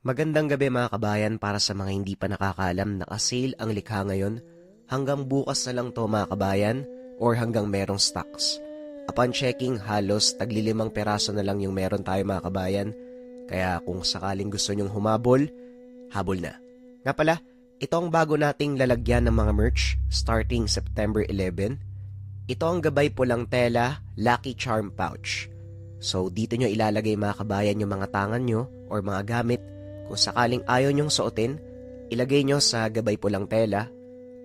Magandang gabi mga kabayan. Para sa mga hindi pa nakakaalam, naka-sale ang likha ngayon. Hanggang bukas na lang to mga kabayan, or hanggang merong stocks. Upon checking, halos tagli-5 peraso na lang yung meron tayo mga kabayan. Kaya kung sakaling gusto nyong humabol, habol na. Nga pala, ito ang bago nating lalagyan ng mga merch starting September 11. Ito ang gabay pulang tela Lucky Charm Pouch. So dito nyo ilalagay mga kabayan yung mga tangan nyo or mga gamit. Kung sakaling ayaw nyong suotin, ilagay nyo sa gabay pulang tela.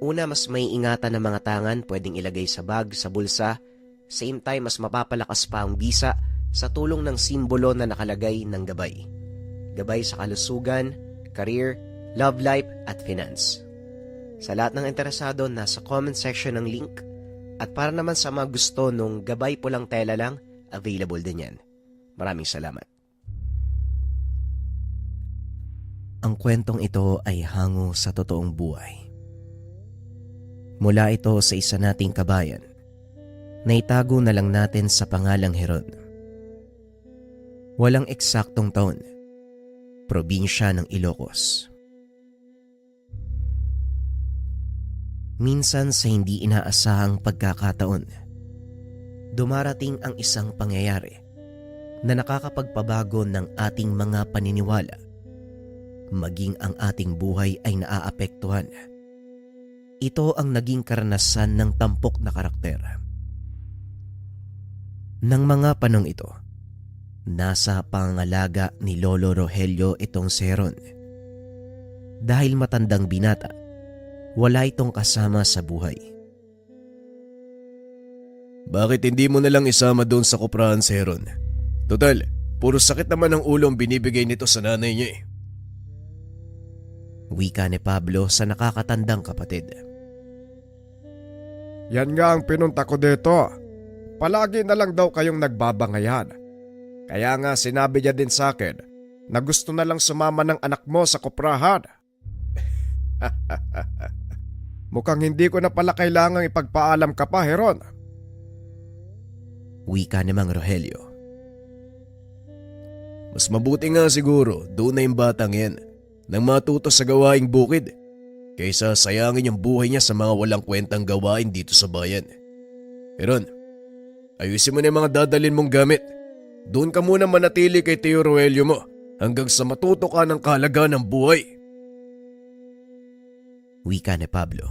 Una, mas may ingatan ng mga tangan, pwedeng ilagay sa bag, sa bulsa. Same time, mas mapapalakas pa ang bisa sa tulong ng simbolo na nakalagay ng gabay. Gabay sa kalusugan, career, love life, at finance. Sa lahat ng interesado, nasa comment section ng link. At para naman sa mga gusto nung gabay pulang tela lang, available din yan. Maraming salamat. Ang kwentong ito ay hango sa totoong buhay. Mula ito sa isa nating kabayan na itago na lang natin sa pangalang Heron. Walang eksaktong taon, probinsya ng Ilocos. Minsan sa hindi inaasahang pagkakataon, dumarating ang isang pangyayari na nakakapagpabago ng ating mga paniniwala. Maging ang ating buhay ay naaapektuhan. Ito ang naging karanasan ng tampok na karakter. Nang mga panong ito, nasa pangangalaga ni Lolo Rogelio itong si Heron. Dahil matandang binata, wala itong kasama sa buhay. Bakit hindi mo nalang isama doon sa koprahan si Heron? Total, puro sakit naman ang ulo ang binibigay nito sa nanay niya eh. Wika ni Pablo sa nakakatandang kapatid. Yan nga ang pinunta ko dito. Palagi na lang daw kayong nagbabangayan. Kaya nga sinabi niya din sa akin na gusto na lang sumama ng anak mo sa koprahan. Mukhang hindi ko na pala kailangang ipagpaalam ka pa, Heron. Wika ni Mang Rogelio. Mas mabuti nga siguro doon na yung batang yan nang matuto sa gawaing bukid kaysa sayangin yung buhay niya sa mga walang kwentang gawain dito sa bayan. Heron, ayusin mo na yung mga dadalin mong gamit. Doon ka muna manatili kay Tio Rogelio mo hanggang sa matuto ka ng kahalagaan ng buhay. Wika ni Pablo.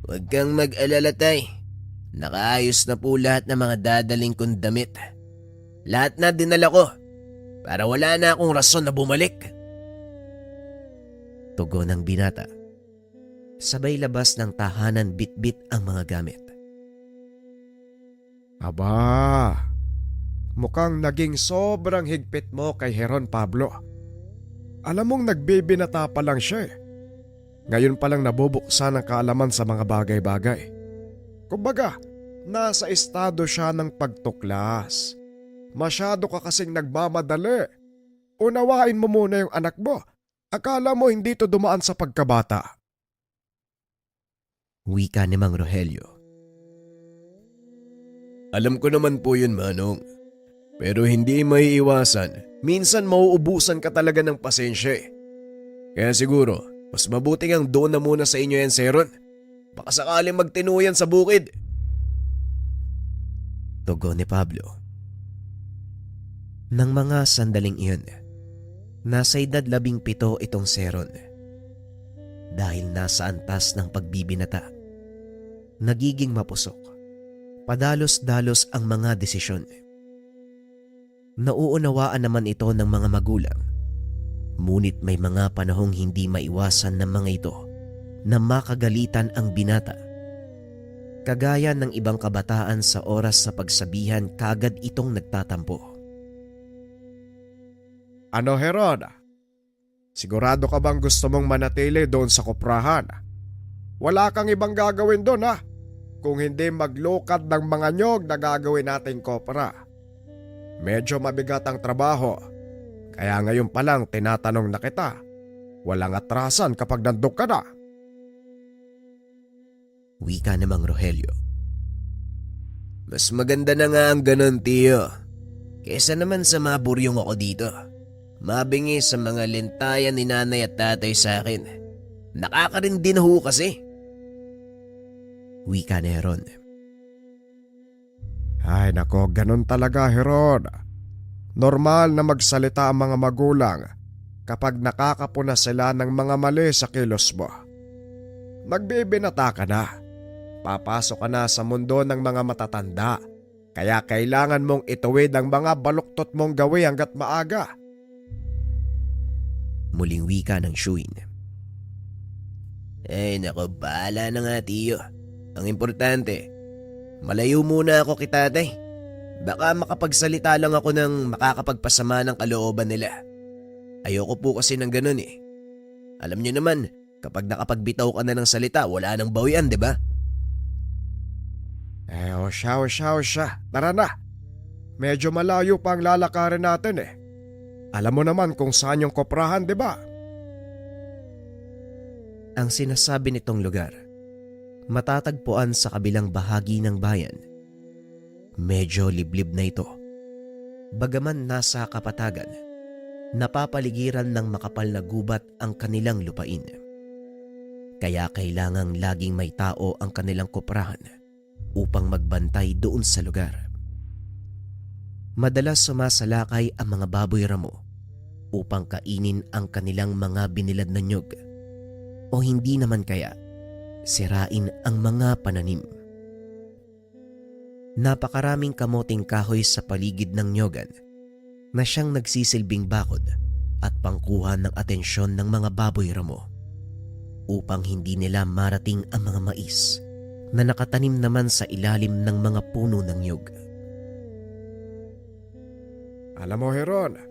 Huwag kang mag-alala tay. Nakaayos na po lahat ng mga dadaling kong damit. Lahat na dinala ko para wala na akong rason na bumalik. Tugon ng binata. Sabay labas ng tahanan bit-bit ang mga gamit. Aba, mukhang naging sobrang higpit mo kay Heron, Pablo. Alam mong nagbibinata pa lang siya eh. Ngayon pa lang nabubuksan ang kaalaman sa mga bagay-bagay. Kumbaga, nasa estado siya ng pagtuklas. Masyado ka kasing nagmamadali. Unawain mo muna yung anak mo. Akala mo hindi to dumaan sa pagkabata. Wika ni Mang Rogelio. Alam ko naman po yun, Manong. Pero hindi maiiwasan. Minsan mauubusan ka talaga ng pasensya eh. Kaya siguro, mas mabuti ang doon na muna sa inyo yan, Heron. Baka sakaling magtinuyan sa bukid. Tugon ni Pablo. Nang mga sandaling iyon, nasa edad 17 itong si Heron. Dahil nasa antas ng pagbibinata, nagiging mapusok. Padalos-dalos ang mga desisyon. Nauunawaan naman ito ng mga magulang. Ngunit may mga panahong hindi maiwasan ng mga ito na makagalitan ang binata. Kagaya ng ibang kabataan sa oras sa pagsabihan, kagad itong nagtatampo. Ano, Heron? Sigurado ka bang gusto mong manatili doon sa koprahan? Wala kang ibang gagawin doon ha? Kung hindi maglukad ng mga nyog na gagawin nating kopra. Medyo mabigat ang trabaho. Kaya ngayon pa lang tinatanong na kita. Walang atrasan kapag nandun ka na. Wika ni Mang Rogelio. Mas maganda na nga ang ganon, Tio. Kesa naman sa maburyong ako dito. Mabingi sa mga lentayan ni nanay at tatay sa akin. Nakakarindi na ho kasi. Wika ni Heron. Ay nako, ganun talaga Heron. Normal na magsalita ang mga magulang kapag nakakapuna sila ng mga mali sa kilos mo. Nagbibinata ka na. Papasok ka na sa mundo ng mga matatanda. Kaya kailangan mong ituwid ang mga baluktot mong gawi hanggat maaga. Muling wika ng Shuin. Ay nako, bahala na nga tiyo. Ang importante, malayo muna ako kay tatay. Baka makapagsalita lang ako ng makakapagpasama ng kalooban nila. Ayoko po kasi ng ganun eh. Alam niyo naman, kapag nakapagbitaw ka na ng salita, wala nang bawian, di ba? O siya. Tara na. Medyo malayo pa ang lalakarin natin eh. Alam mo naman kung saan yung koprahan, di ba? Ang sinasabi nitong lugar, matatagpuan sa kabilang bahagi ng bayan. Medyo liblib na ito. Bagaman nasa kapatagan, napapaligiran ng makapal na gubat ang kanilang lupain. Kaya kailangang laging may tao ang kanilang koprahan upang magbantay doon sa lugar. Madalas sumasalakay ang mga baboy ramo upang kainin ang kanilang mga binilad na nyug o hindi naman kaya sirain ang mga pananim. Napakaraming kamoting kahoy sa paligid ng nyogan na siyang nagsisilbing bakod at pangkuha ng atensyon ng mga baboy ramo upang hindi nila marating ang mga mais na nakatanim naman sa ilalim ng mga puno ng nyug. Alam mo Heron,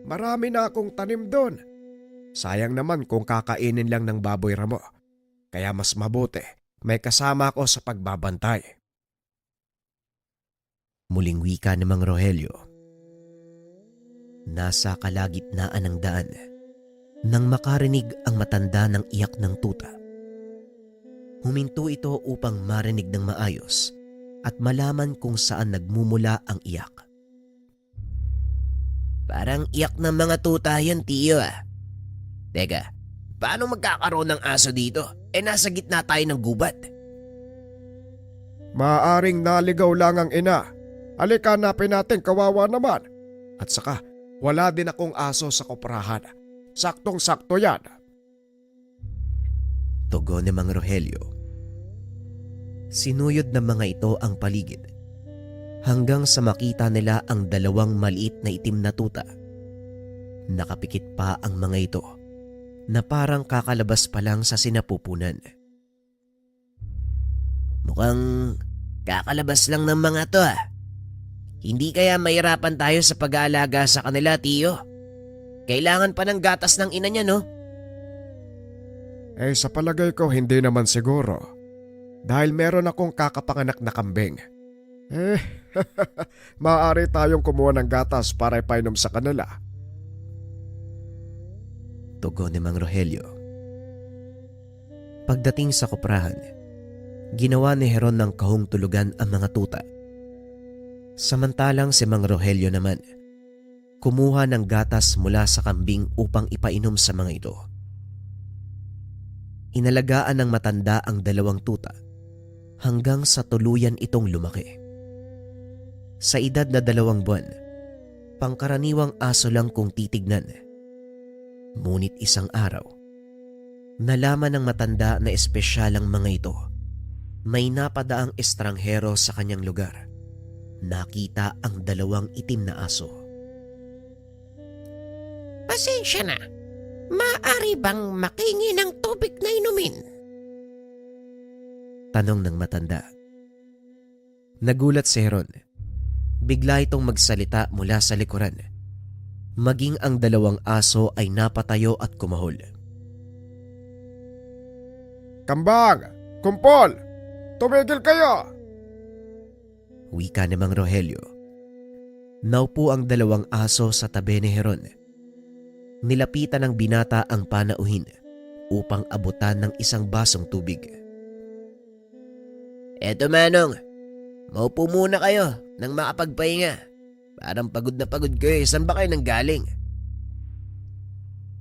marami na akong tanim doon. Sayang naman kung kakainin lang ng baboy ramo. Kaya mas mabuti, may kasama ako sa pagbabantay. Muling wika ni Mang Rogelio. Nasa kalagitnaan ng daan nang makarinig ang matanda ng iyak ng tuta. Huminto ito upang marinig ng maayos at malaman kung saan nagmumula ang iyak. Parang iyak ng mga tuta yan, tiyo ah. Teka, paano magkakaroon ng aso dito? Nasa gitna tayo ng gubat. Maaring naligaw lang ang ina. Halika, hanapin natin, kawawa naman. At saka, wala din akong aso sa koprahan. Saktong-sakto yan. Tugon ni Mang Rogelio. Sinuyod ng mga ito ang paligid hanggang sa makita nila ang dalawang maliit na itim na tuta. Nakapikit pa ang mga ito na parang kakalabas pa lang sa sinapupunan. Mukhang kakalabas lang ng mga to ah. Hindi kaya mahirapan tayo sa pag-aalaga sa kanila, tiyo? Kailangan pa ng gatas ng ina niya, no? Sa palagay ko hindi naman siguro. Dahil meron akong kakapanganak na kambing. Maaari tayong kumuha ng gatas para ipainom sa kanila. Tugon ni Mang Rogelio. Pagdating sa koprahan, ginawa ni Heron ng kahong tulugan ang mga tuta. Samantalang si Mang Rogelio naman, kumuha ng gatas mula sa kambing upang ipainom sa mga ito. Inalagaan ng matanda ang dalawang tuta hanggang sa tuluyan itong lumaki. Sa edad na 2 buwan, pangkaraniwang aso lang kung titignan. Ngunit isang araw, nalaman ng matanda na espesyal ang mga ito. May napadaang estranghero sa kanyang lugar. Nakita ang 2 itim na aso. Pasensya na. Maaari bang makingi ng tubig na inumin? Tanong ng matanda. Nagulat si Heron. Bigla itong magsalita mula sa likuran. Maging ang 2 aso ay napatayo at kumahol. Kambang! Kumpol! Tumigil kayo! Wika ni Mang Rogelio. Naupo ang 2 aso sa tabi ni Heron. Nilapitan ng binata ang panauhin upang abutan ng isang basong tubig. Eto manong, maupo muna kayo nang makapagpahinga. Parang pagod na pagod kayo. Saan ba kayo nanggaling?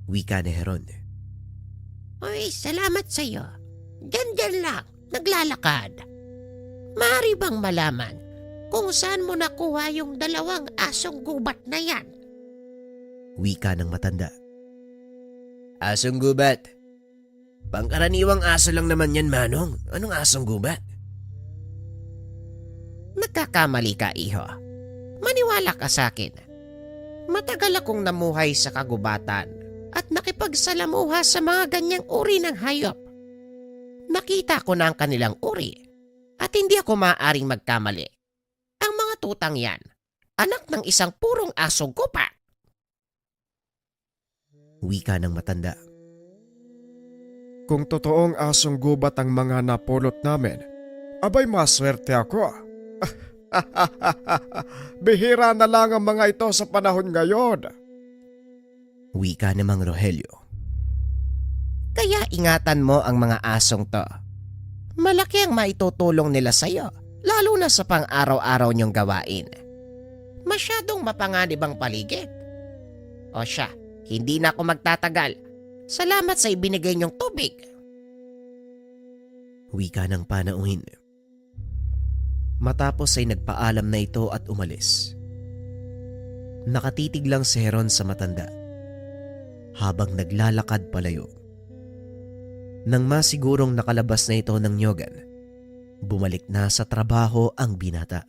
Wika ni Heron. Uy, salamat sa'yo. Diyan lang, naglalakad. Maaari bang malaman kung saan mo nakuha yung 2 asong gubat na yan? Wika ng matanda. Asong gubat? Pangkaraniwang aso lang naman yan, Manong. Anong asong gubat? Nagkakamali ka, iho. Maniwala ka sa akin. Matagal akong namuhay sa kagubatan at nakipagsalamuha sa mga ganyang uri ng hayop. Nakita ko na ang kanilang uri at hindi ako maaaring magkamali. Ang mga tutang yan, anak ng isang purong asong gubat. Wika ng matanda. Kung totoong asong gubat ang mga napulot namin, abay maswerte ako. Bihira na lang ang mga ito sa panahon ngayon. Wika ni Mang Rogelio. Kaya ingatan mo ang mga asong to. Malaki ang maitutulong nila sa'yo, lalo na sa pang-araw-araw niyong gawain. Masyadong mapanganib ang paligid. O siya, hindi na ako magtatagal. Salamat sa ibinigay niyong tubig. Wika ng panauhin. Matapos ay nagpaalam na ito at umalis. Nakatitig lang si Heron sa matanda habang naglalakad palayo. Nang masigurong nakalabas na ito ng nyogan, bumalik na sa trabaho ang binata.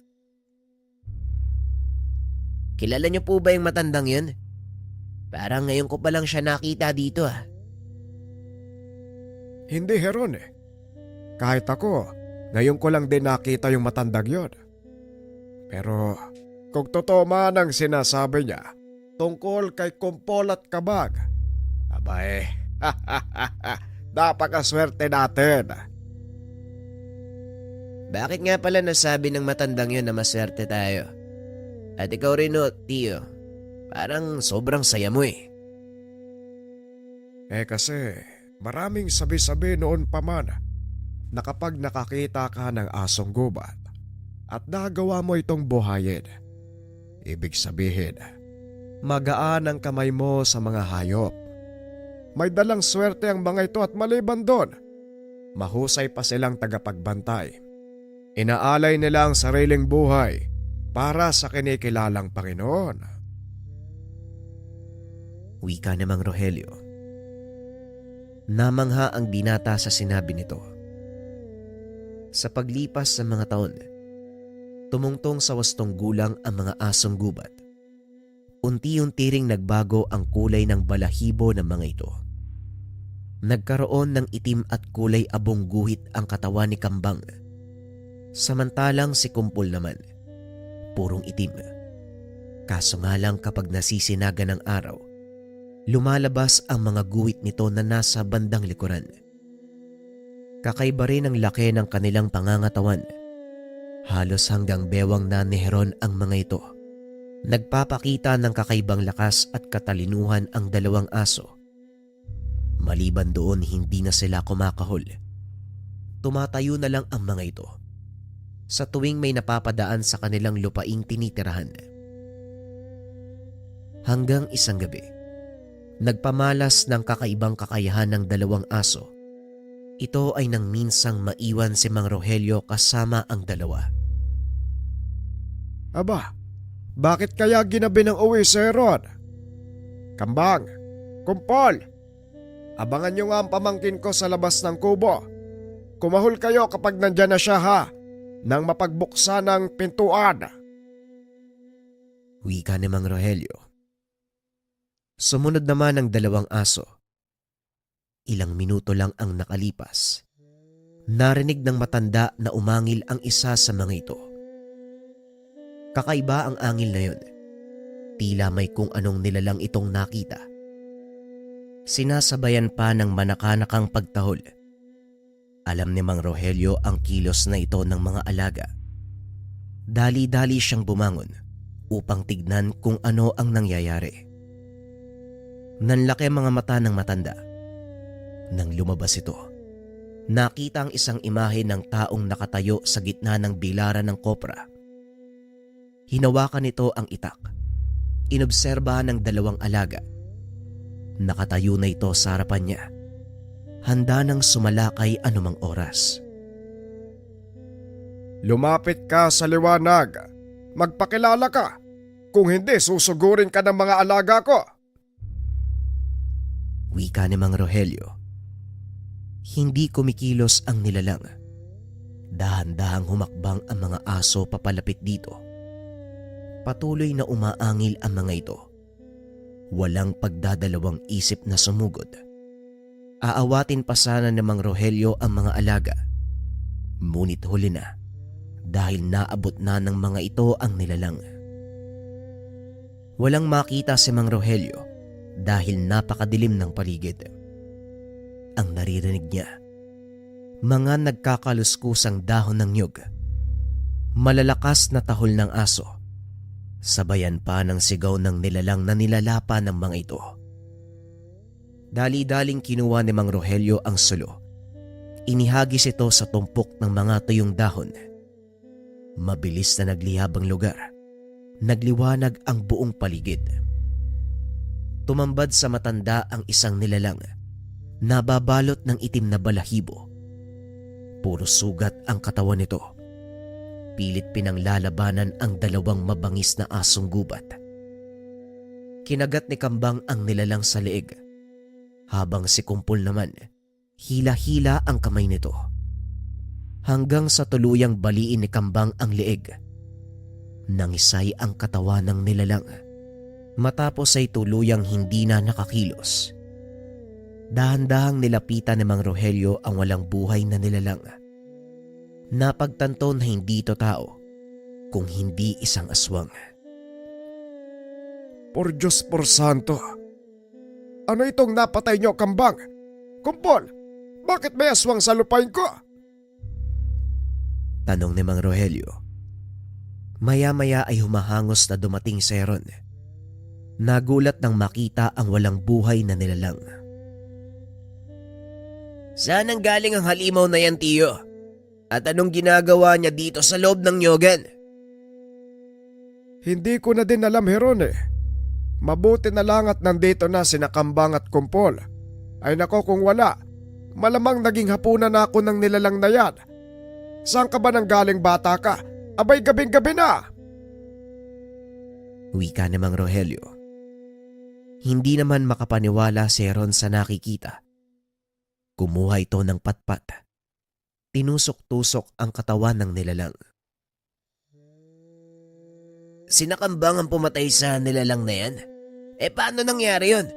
Kilala niyo po ba yung matandang yun? Parang ngayon ko pa lang siya nakita dito ah. Hindi, Heron eh. Kahit ako, ngayon ko lang din nakita yung matandang yon. Pero kung totoo man ang sinasabi niya tungkol kay Kumpol at Kabag, abay, napakaswerte natin. Bakit nga pala nasabi ng matandang yun na maswerte tayo? At ikaw rin o, Tio, parang sobrang saya mo eh. Kasi maraming sabi-sabi noon pa man na kapag nakakita ka ng asong gubat at nagawa mo itong buhayin, ibig sabihin, magaan ang kamay mo sa mga hayop. May dalang swerte ang mga ito at maliban doon, mahusay pa silang tagapagbantay. Inaalay nila ang sariling buhay para sa kinikilalang Panginoon. Wika ni Mang Rogelio. Namangha ang binata sa sinabi nito. Sa paglipas ng mga taon, tumungtong sa 8 gulang ang mga asong gubat. Unti-unti ring nagbago ang kulay ng balahibo ng mga ito. Nagkaroon ng itim at kulay abong guhit ang katawan ni Kambang. Samantalang si Kumpol naman, purong itim. Kaso nga lang kapag nasisinaga ng araw, lumalabas ang mga guhit nito na nasa bandang likuran. Kakaiba rin ang laki ng kanilang pangangatawan. Halos hanggang bewang na ni Heron ang mga ito. Nagpapakita ng kakaibang lakas at katalinuhan ang 2 aso. Maliban doon, hindi na sila kumakahol. Tumatayo na lang ang mga ito sa tuwing may napapadaan sa kanilang lupaing tinitirahan. Hanggang isang gabi, nagpamalas ng kakaibang kakayahan ng 2 aso. Ito ay nang minsang maiwan si Mang Rogelio kasama ang 2. Aba, bakit kaya ginabi ng uwi si Heron? Kambang, Kumpol, abangan nyo nga ang pamangkin ko sa labas ng kubo. Kumahol kayo kapag nandyan na siya ha, nang mapagbuksan ng pintuan. Wika ni Mang Rogelio. Sumunod naman ang 2 aso. Ilang minuto lang ang nakalipas. Narinig ng matanda na umangil ang isa sa mga ito. Kakaiba ang angil na yun. Tila may kung anong nilalang itong nakita. Sinasabayan pa ng manakanakang pagtahol. Alam ni Mang Rogelio ang kilos na ito ng mga alaga. Dali-dali siyang bumangon upang tignan kung ano ang nangyayari. Nanlaki ang mga mata ng matanda. Nang lumabas ito, nakita ang isang imahe ng taong nakatayo sa gitna ng bilaran ng kopra. Hinawakan nito ang itak. Inobserbahan ng 2 alaga. Nakatayo na ito sa harapan niya, handa nang sumalakay anumang oras. Lumapit ka sa liwanag. Magpakilala ka. Kung hindi, susugurin ka ng mga alaga ko. Wika ni Mang Rogelio. Hindi kumikilos ang nilalang. Dahan-dahang humakbang ang mga aso papalapit dito. Patuloy na umaangil ang mga ito. Walang pagdadalawang isip na sumugod. Aawatin pa sana ni Mang Rogelio ang mga alaga. Ngunit huli na dahil naabot na ng mga ito ang nilalang. Walang makita si Mang Rogelio dahil napakadilim ng paligid. Ang naririnig niya, mga nagkakaluskusang dahon ng nyug, malalakas na tahol ng aso, sabayan pa ng sigaw ng nilalang na nilalapa ng mga ito. Dali-daling kinuha ni Mang Rogelio ang sulo. Inihagis ito sa tumpok ng mga tuyong dahon. Mabilis na nagliyab ang lugar. Nagliwanag ang buong paligid. Tumambad sa matanda ang isang nilalang, nababalot ng itim na balahibo. Puro sugat ang katawan nito. Pilit pinanglalabanan ang dalawang mabangis na asong gubat. Kinagat ni Kambang ang nilalang sa leeg, habang si Kumpol naman, hila-hila ang kamay nito. Hanggang sa tuluyang baliin ni Kambang ang leeg. Nangisay ang katawan ng nilalang. Matapos ay tuluyang hindi na nakakilos. Dahan-dahang nilapitan ni Mang Rogelio ang walang buhay na nilalang. Napagtanto na hindi ito tao, kung hindi isang aswang. Por Diyos por Santo. Ano itong napatay niyo, Kambang? Kumpol, bakit may aswang sa lupain ko? Tanong ni Mang Rogelio. Maya-maya ay humahangos na dumating si Heron. Nagulat nang makita ang walang buhay na nilalang. Saan ang galing ang halimaw na yan, Tiyo? At anong ginagawa niya dito sa loob ng nyogan? Hindi ko na din alam, Heron eh. Mabuti na lang at nandito na sina Kambang at Kumpol. Ay nako, kung wala, malamang naging hapunan na ako ng nilalang na yan. Saan ka ba nang galing, bata ka? Abay, gabing-gabi na! Wika ni Mang Rogelio. Hindi naman makapaniwala si Heron sa nakikita. Kumuha ito ng patpat. Tinusok-tusok ang katawan ng nilalang. Sinakambang ang pumatay sa nilalang na yan? Paano nangyari yun?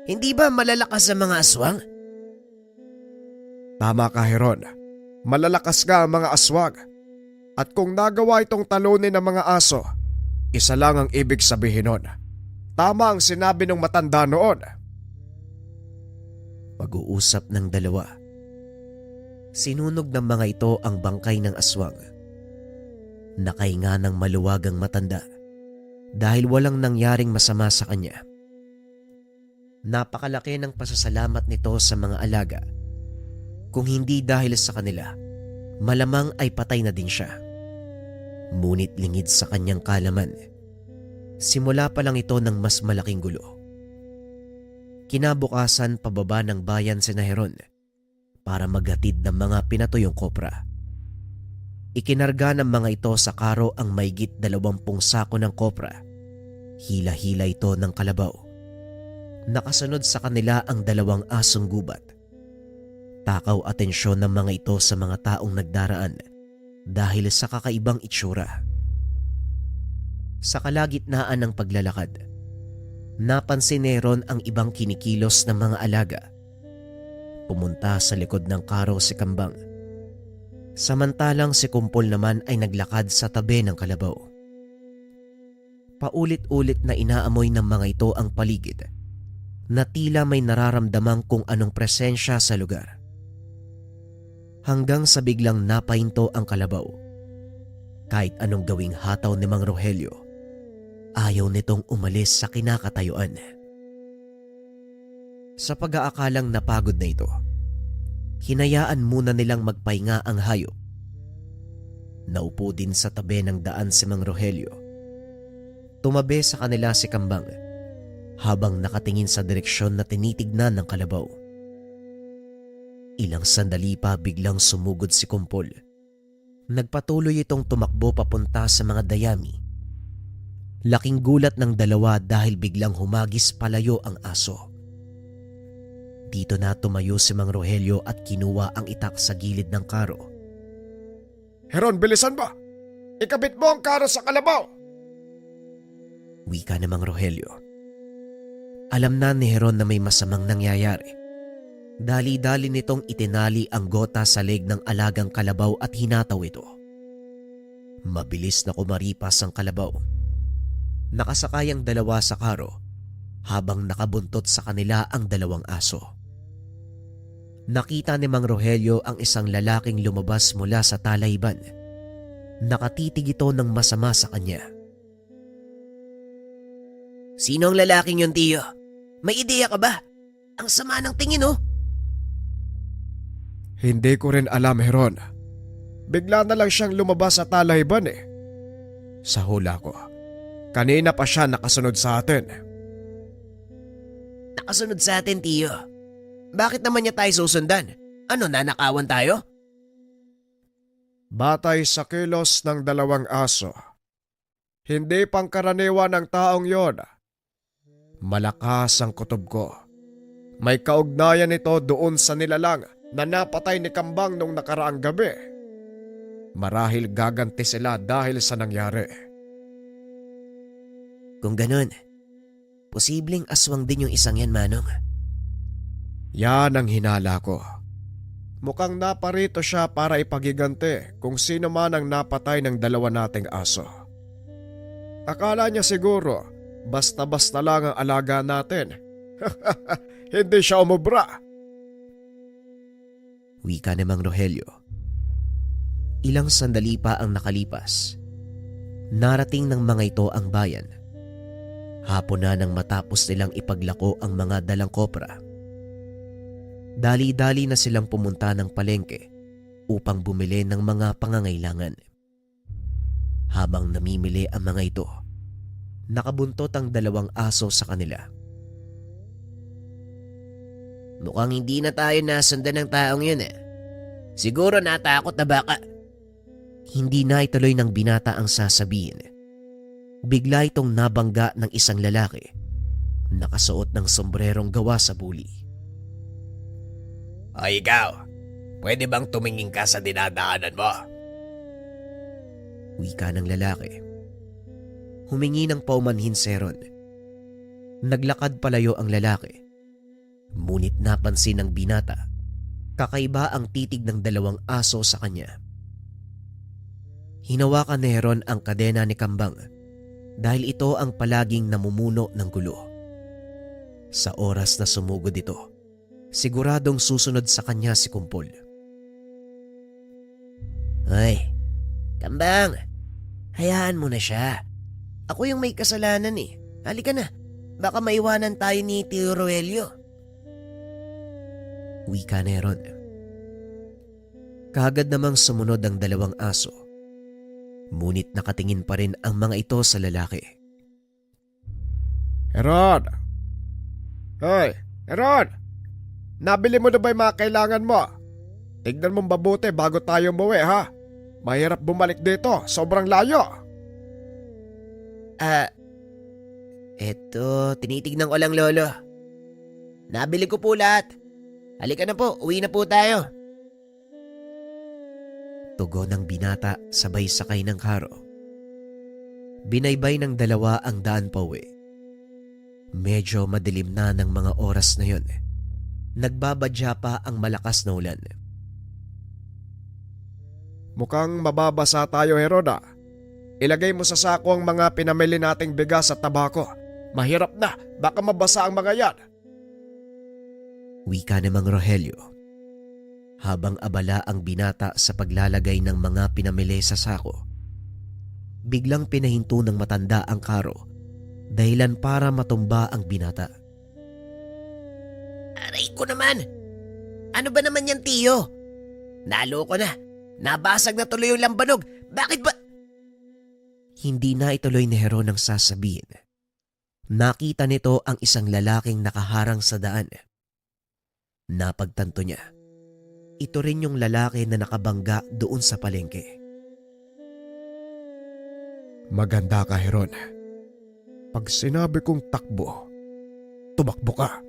Hindi ba malalakas sa mga aswang? Tama ka, Heron. Malalakas nga ang mga aswang. At kung nagawa itong talunin ng mga aso, isa lang ang ibig sabihin nun. Tama ang sinabi ng matanda noon. Pag-uusap ng dalawa. Sinunog ng mga ito ang bangkay ng aswang. Nakahinga ng maluwagang matanda dahil walang nangyaring masama sa kanya. Napakalaki ng pasasalamat nito sa mga alaga. Kung hindi dahil sa kanila, malamang ay patay na din siya. Ngunit lingid sa kanyang kalaman, simula pa lang ito ng mas malaking gulo. Kinabukasan, pababa ng bayan si Heron para maghatid ng mga pinatuyong kopra. Ikinarga ng mga ito sa karo ang maigit 20 sako ng kopra. Hila-hila ito ng kalabaw. Nakasunod sa kanila ang 2 asong gubat. Takaw atensyon ng mga ito sa mga taong nagdaraan dahil sa kakaibang itsura. Sa kalagitnaan ng paglalakad, napansin ni Heron ang ibang kinikilos ng mga alaga. Pumunta sa likod ng karo si Kambang. Samantalang si Kumpol naman ay naglakad sa tabi ng kalabaw. Paulit-ulit na inaamoy ng mga ito ang paligid na tila may nararamdamang kung anong presensya sa lugar. Hanggang sa biglang napahinto ang kalabaw. Kahit anong gawing hataw ni Mang Rogelio, ayaw nitong umalis sa kinakatayuan. Sa pag-aakalang napagod na ito, hinayaan muna nilang magpahinga ang hayop. Naupo din sa tabi ng daan si Mang Rogelio. Tumabi sa kanila si Kambang habang nakatingin sa direksyon na tinitignan ng kalabaw. Ilang sandali pa biglang sumugod si Kumpol. Nagpatuloy itong tumakbo papunta sa mga dayami. Laking gulat ng dalawa dahil biglang humagis palayo ang aso. Dito na tumayo si Mang Rogelio at kinuha ang itak sa gilid ng karo. Heron, bilisan ba? Ikabit mo ang karo sa kalabaw! Wika ni Mang Rogelio. Alam na ni Heron na may masamang nangyayari. Dali-dali nitong itinali ang gota sa leg ng alagang kalabaw at hinataw ito. Mabilis na kumaripas ang kalabaw. Nakasakay ang dalawa sa karo habang nakabuntot sa kanila ang dalawang aso. Nakita ni Mang Rogelio ang isang lalaking lumabas mula sa talayban. Nakatitig ito ng masama sa kanya. Sino ang lalaking yun, tiyo? May ideya ka ba? Ang sama ng tingin, oh. Hindi ko rin alam, Heron. Bigla na lang siyang lumabas sa talayban eh. Sa hula ko, kanina pa siya nakasunod sa atin. Nakasunod sa atin, tiyo. Bakit naman niya tayo susundan? Ano, nanakawan tayo? Batay sa kilos ng dalawang aso, hindi pangkaraniwan ng taong yon. Malakas ang kutob ko. May kaugnayan ito doon sa nilalang na napatay ni Kambang nung nakaraang gabi. Marahil gaganti sila dahil sa nangyari. Kung ganun, posibleng aswang din yung isang yan, Manong. Yan ang hinala ko. Mukhang naparito siya para ipagigante kung sino man ang napatay ng dalawa nating aso. Akala niya siguro basta-basta lang ang alaga natin. Hindi siya umubra. Wika ni Mang Rogelio. Ilang sandali pa ang nakalipas. Narating ng mga ito ang bayan. Hapon na nang matapos nilang ipaglako ang mga dalang kopra. Dali-dali na silang pumunta ng palengke upang bumili ng mga pangangailangan. Habang namimili ang mga ito, nakabuntot ang dalawang aso sa kanila. Mukhang hindi na tayo nasundan ng taong yun, eh. Siguro natakot na baka. Hindi na ituloy ng binata ang sasabihin. Bigla itong nabangga ng isang lalaki, nakasuot ng sombrerong gawa sa buli. Ay ikaw, pwede bang tumingin ka sa dinadaanan mo? Wika ng lalaki. Humingi ng paumanhin si Heron. Naglakad palayo ang lalaki. Ngunit napansin ng binata, kakaiba ang titig ng dalawang aso sa kanya. Hinawakan ni Heron ang kadena ni Kambang dahil ito ang palaging namumuno ng gulo. Sa oras na sumugod ito, siguradong susunod sa kanya si Kumpol. Ay, Kambang, hayaan mo na siya. Ako yung may kasalanan eh. Halika na, baka maiwanan tayo ni Tio Rogelio. Wika ni Heron. Kaagad namang sumunod ang dalawang aso. Ngunit nakatingin pa rin ang mga ito sa lalaki. Heron! Hoy, Heron! Nabili mo na ba yung mga kailangan mo? Tignan mong mabuti bago tayo umuwi, ha? Mahirap bumalik dito, sobrang layo. Eto, tinitignan ko lang, Lolo. Nabili ko po lahat. Halika na po, uwi na po tayo. Tugon ng binata sabay sakay ng karo. Binaybay ng dalawa ang daan pauwi. Medyo madilim na ng mga oras na yon. Nagbabadya pa ang malakas na ulan. Mukhang mababasa tayo, Heroda. Ilagay mo sa sako ang mga pinamili nating bigas at tabako. Mahirap na, baka mabasa ang mga yan. Wika ni Mang Rogelio. Habang abala ang binata sa paglalagay ng mga pinamili sa sako, biglang pinahinto ng matanda ang karo dahilan para matumba ang binata. Aray ko naman! Ano ba naman yan, Tiyo? Naloko na. Nabasag na tuloy yung lambanog. Bakit ba? Hindi na ituloy ni Heron ang sasabihin. Nakita nito ang isang lalaking nakaharang sa daan. Napagtanto niya, ito rin yung lalaki na nakabangga doon sa palengke. Maganda ka, Heron. Pag sinabi kong takbo, tumakbo ka.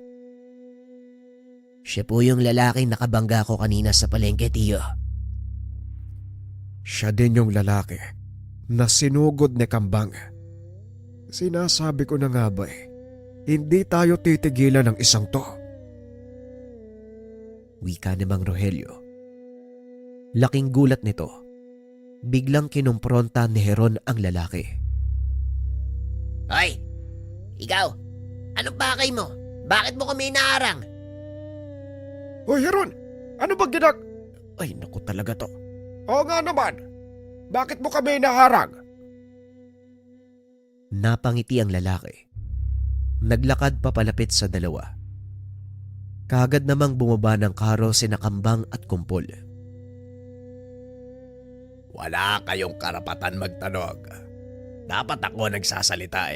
Siya po yung lalaking nakabangga ko kanina sa palengke, tiyo. Siya din yung lalaki na sinugod ni Kambang. Sinasabi ko na nga ba hindi tayo titigilan ng isang to. Wika ni Mang Rogelio. Laking gulat nito. Biglang kinumpronta ni Heron ang lalaki. Hoy! Ikaw! Anong pakay mo? Bakit mo kami inaarang? Hoy, Heron! Ano ba Ay, naku talaga to. Oo nga naman. Bakit mo kami naharang? Napangiti ang lalaki. Naglakad papalapit sa dalawa. Kaagad namang bumaba ng karo sina Kambang at Kumpol. Wala kayong karapatan magtanong. Dapat ako nagsasalita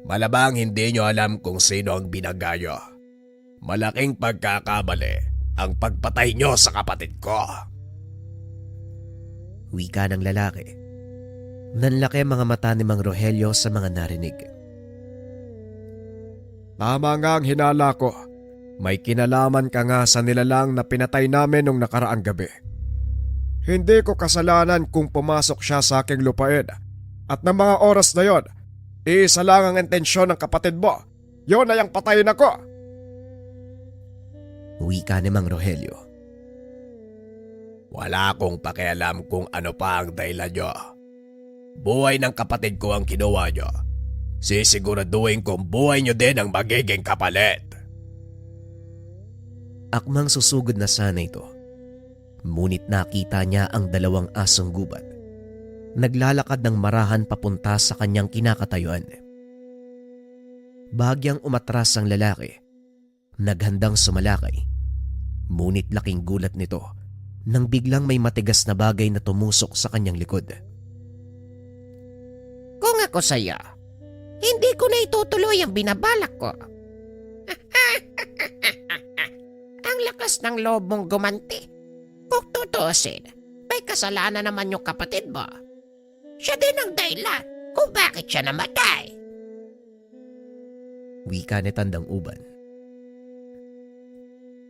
Malabang hindi nyo alam kung sino ang binanggayo. Malaking pagkakamali ang pagpatay nyo sa kapatid ko. Wika ng lalaki. Nanlaki ang mga mata ni Mang Rogelio sa mga narinig. Tama nga ang hinala ko. May kinalaman ka nga sa nilalang na pinatay namin nung nakaraang gabi. Hindi ko kasalanan kung pumasok siya sa aking lupain. At ng mga oras na yon, iisa lang ang intensyon ng kapatid mo. Yon ay ang patayin ako. Wika ni Mang Rogelio. Wala akong pakialam kung ano pa ang dahilan nyo. Buhay ng kapatid ko ang kinuha nyo. Sisiguraduhin kong buhay nyo din ang magiging kapalit. Akmang susugod na sana ito. Ngunit nakita niya ang dalawang asong gubat. Naglalakad ng marahan papunta sa kanyang kinakatayuan. Bahagyang umatras ang lalaki. Naghandang sumalakay. Ngunit laking gulat nito nang biglang may matigas na bagay na tumusok sa kanyang likod. Kung ako sa'yo, hindi ko na itutuloy ang binabalak ko. Ang lakas ng loob mong gumanti. Kung tutusin, may kasalanan naman yung kapatid mo. Siya din ang dahilan kung bakit siya namatay. Wika ni Tandang Uban.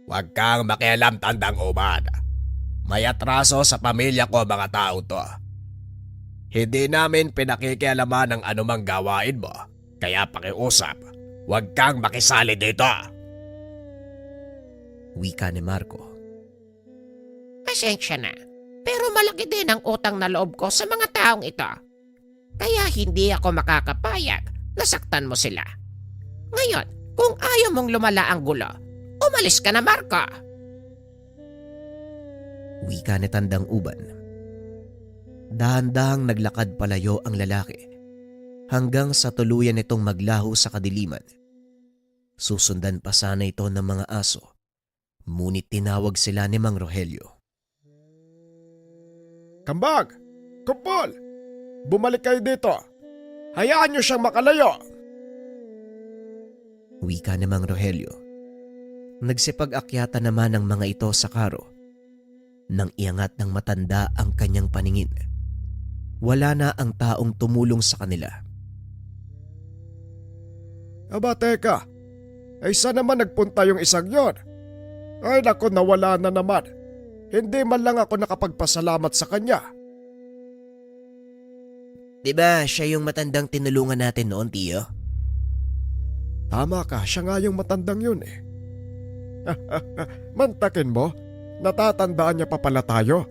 Huwag kang makialam, Tandang Uban. May atraso sa pamilya ko mga tao to. Hindi namin pinakikialaman ang anumang gawain mo. Kaya pakiusap, huwag kang makisali dito. Wika ni Marco. Pasensya na, pero malaki din ang utang na loob ko sa mga taong ito. Kaya hindi ako makakapayag na saktan mo sila. Ngayon, kung ayaw mong lumala ang gulo, umalis ka na, Marco. Wika ni Tandang Uban. Dahan-dahang naglakad palayo ang lalaki hanggang sa tuluyan nitong maglaho sa kadiliman. Susundan pa sana ito ng mga aso, ngunit tinawag sila ni Mang Rogelio. Kambag! Kumpol! Bumalik kayo dito! Hayaan niyo siyang makalayo! Wika ni Mang Rogelio. Nagsipag-akyata naman ang mga ito sa karo. Nang iangat ng matanda ang kanyang paningin, wala na ang taong tumulong sa kanila. Aba teka, ay saan naman nagpunta yung isang yon? Ay naku, nawala na naman. Hindi man lang ako nakapagpasalamat sa kanya. Diba siya yung matandang tinulungan natin noon, tiyo? Tama ka, siya nga yung matandang yun Mantakin mo, natatandaan niya pa pala tayo.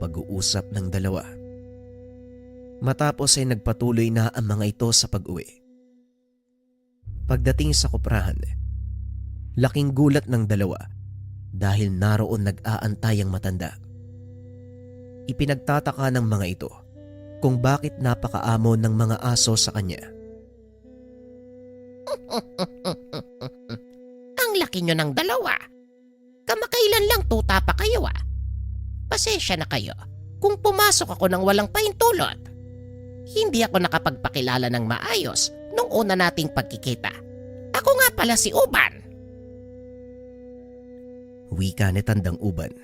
Pag-uusap ng dalawa. Matapos ay nagpatuloy na ang mga ito sa pag-uwi. Pagdating sa kuprahan, laking gulat ng dalawa dahil naroon nag-aantay ang matanda. Ipinagtataka ng mga ito kung bakit napakaamo ng mga aso sa kanya. Ang laki nyo ng dalawa. Kamakailan lang tuta pa kayo . Pasensya na kayo kung pumasok ako ng walang pahintulot. Hindi ako nakapagpakilala ng maayos nung una nating pagkikita. Ako nga pala si Uban. Wika ni Tandang Uban.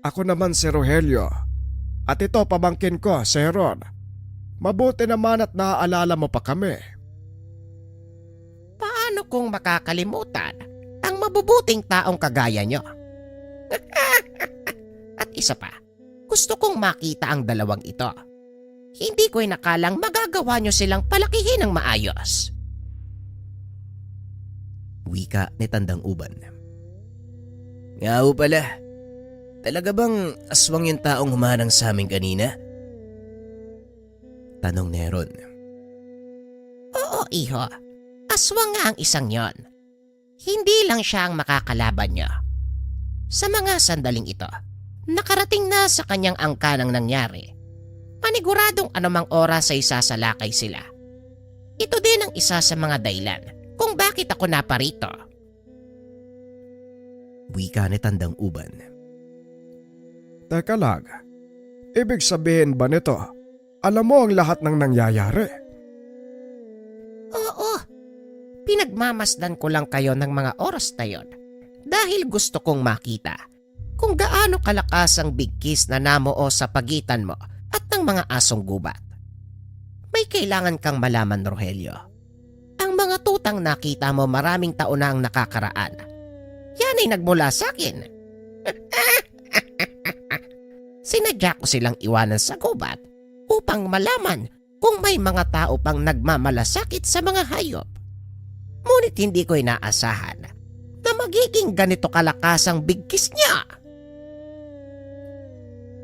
Ako naman si Rogelio. At ito pamangkin ko, si Heron. Mabuti naman at naaalala mo pa kami. Paano kung makakalimutan ang mabubuting taong kagaya nyo? At isa pa, gusto kong makita ang dalawang ito. Hindi ko inakalang magagawa nyo silang palakihin ng maayos. Wika ni Tandang Uban. Nga ho pala, talaga bang aswang yung taong humanang sa amin kanina? Tanong ni Heron. Oo, iho. Aswang nga ang isang yon. Hindi lang siya ang makakalaban nyo. Sa mga sandaling ito, nakarating na sa kanyang angka ng nangyari. Paniguradong anumang oras ay sasalakay sila. Ito din ang isa sa mga dahilan kung bakit ako naparito. Wika ni Tandang Uban. Teka lang, ibig sabihin ba nito, alam mo ang lahat ng nangyayari? Oo, pinagmamasdan ko lang kayo ng mga oras na yon dahil gusto kong makita kung gaano kalakas ang bigkis na namuo sa pagitan mo at ng mga asong gubat. May kailangan kang malaman, Rogelio. Ang mga tutang nakita mo maraming taon na ang nakakaraan. Yan ay nagmula sa akin. Sinadya ko silang iwanan sa gubat upang malaman kung may mga tao pang nagmamalasakit sa mga hayop. Ngunit hindi ko inaasahan na magiging ganito kalakas ang bigkis niya.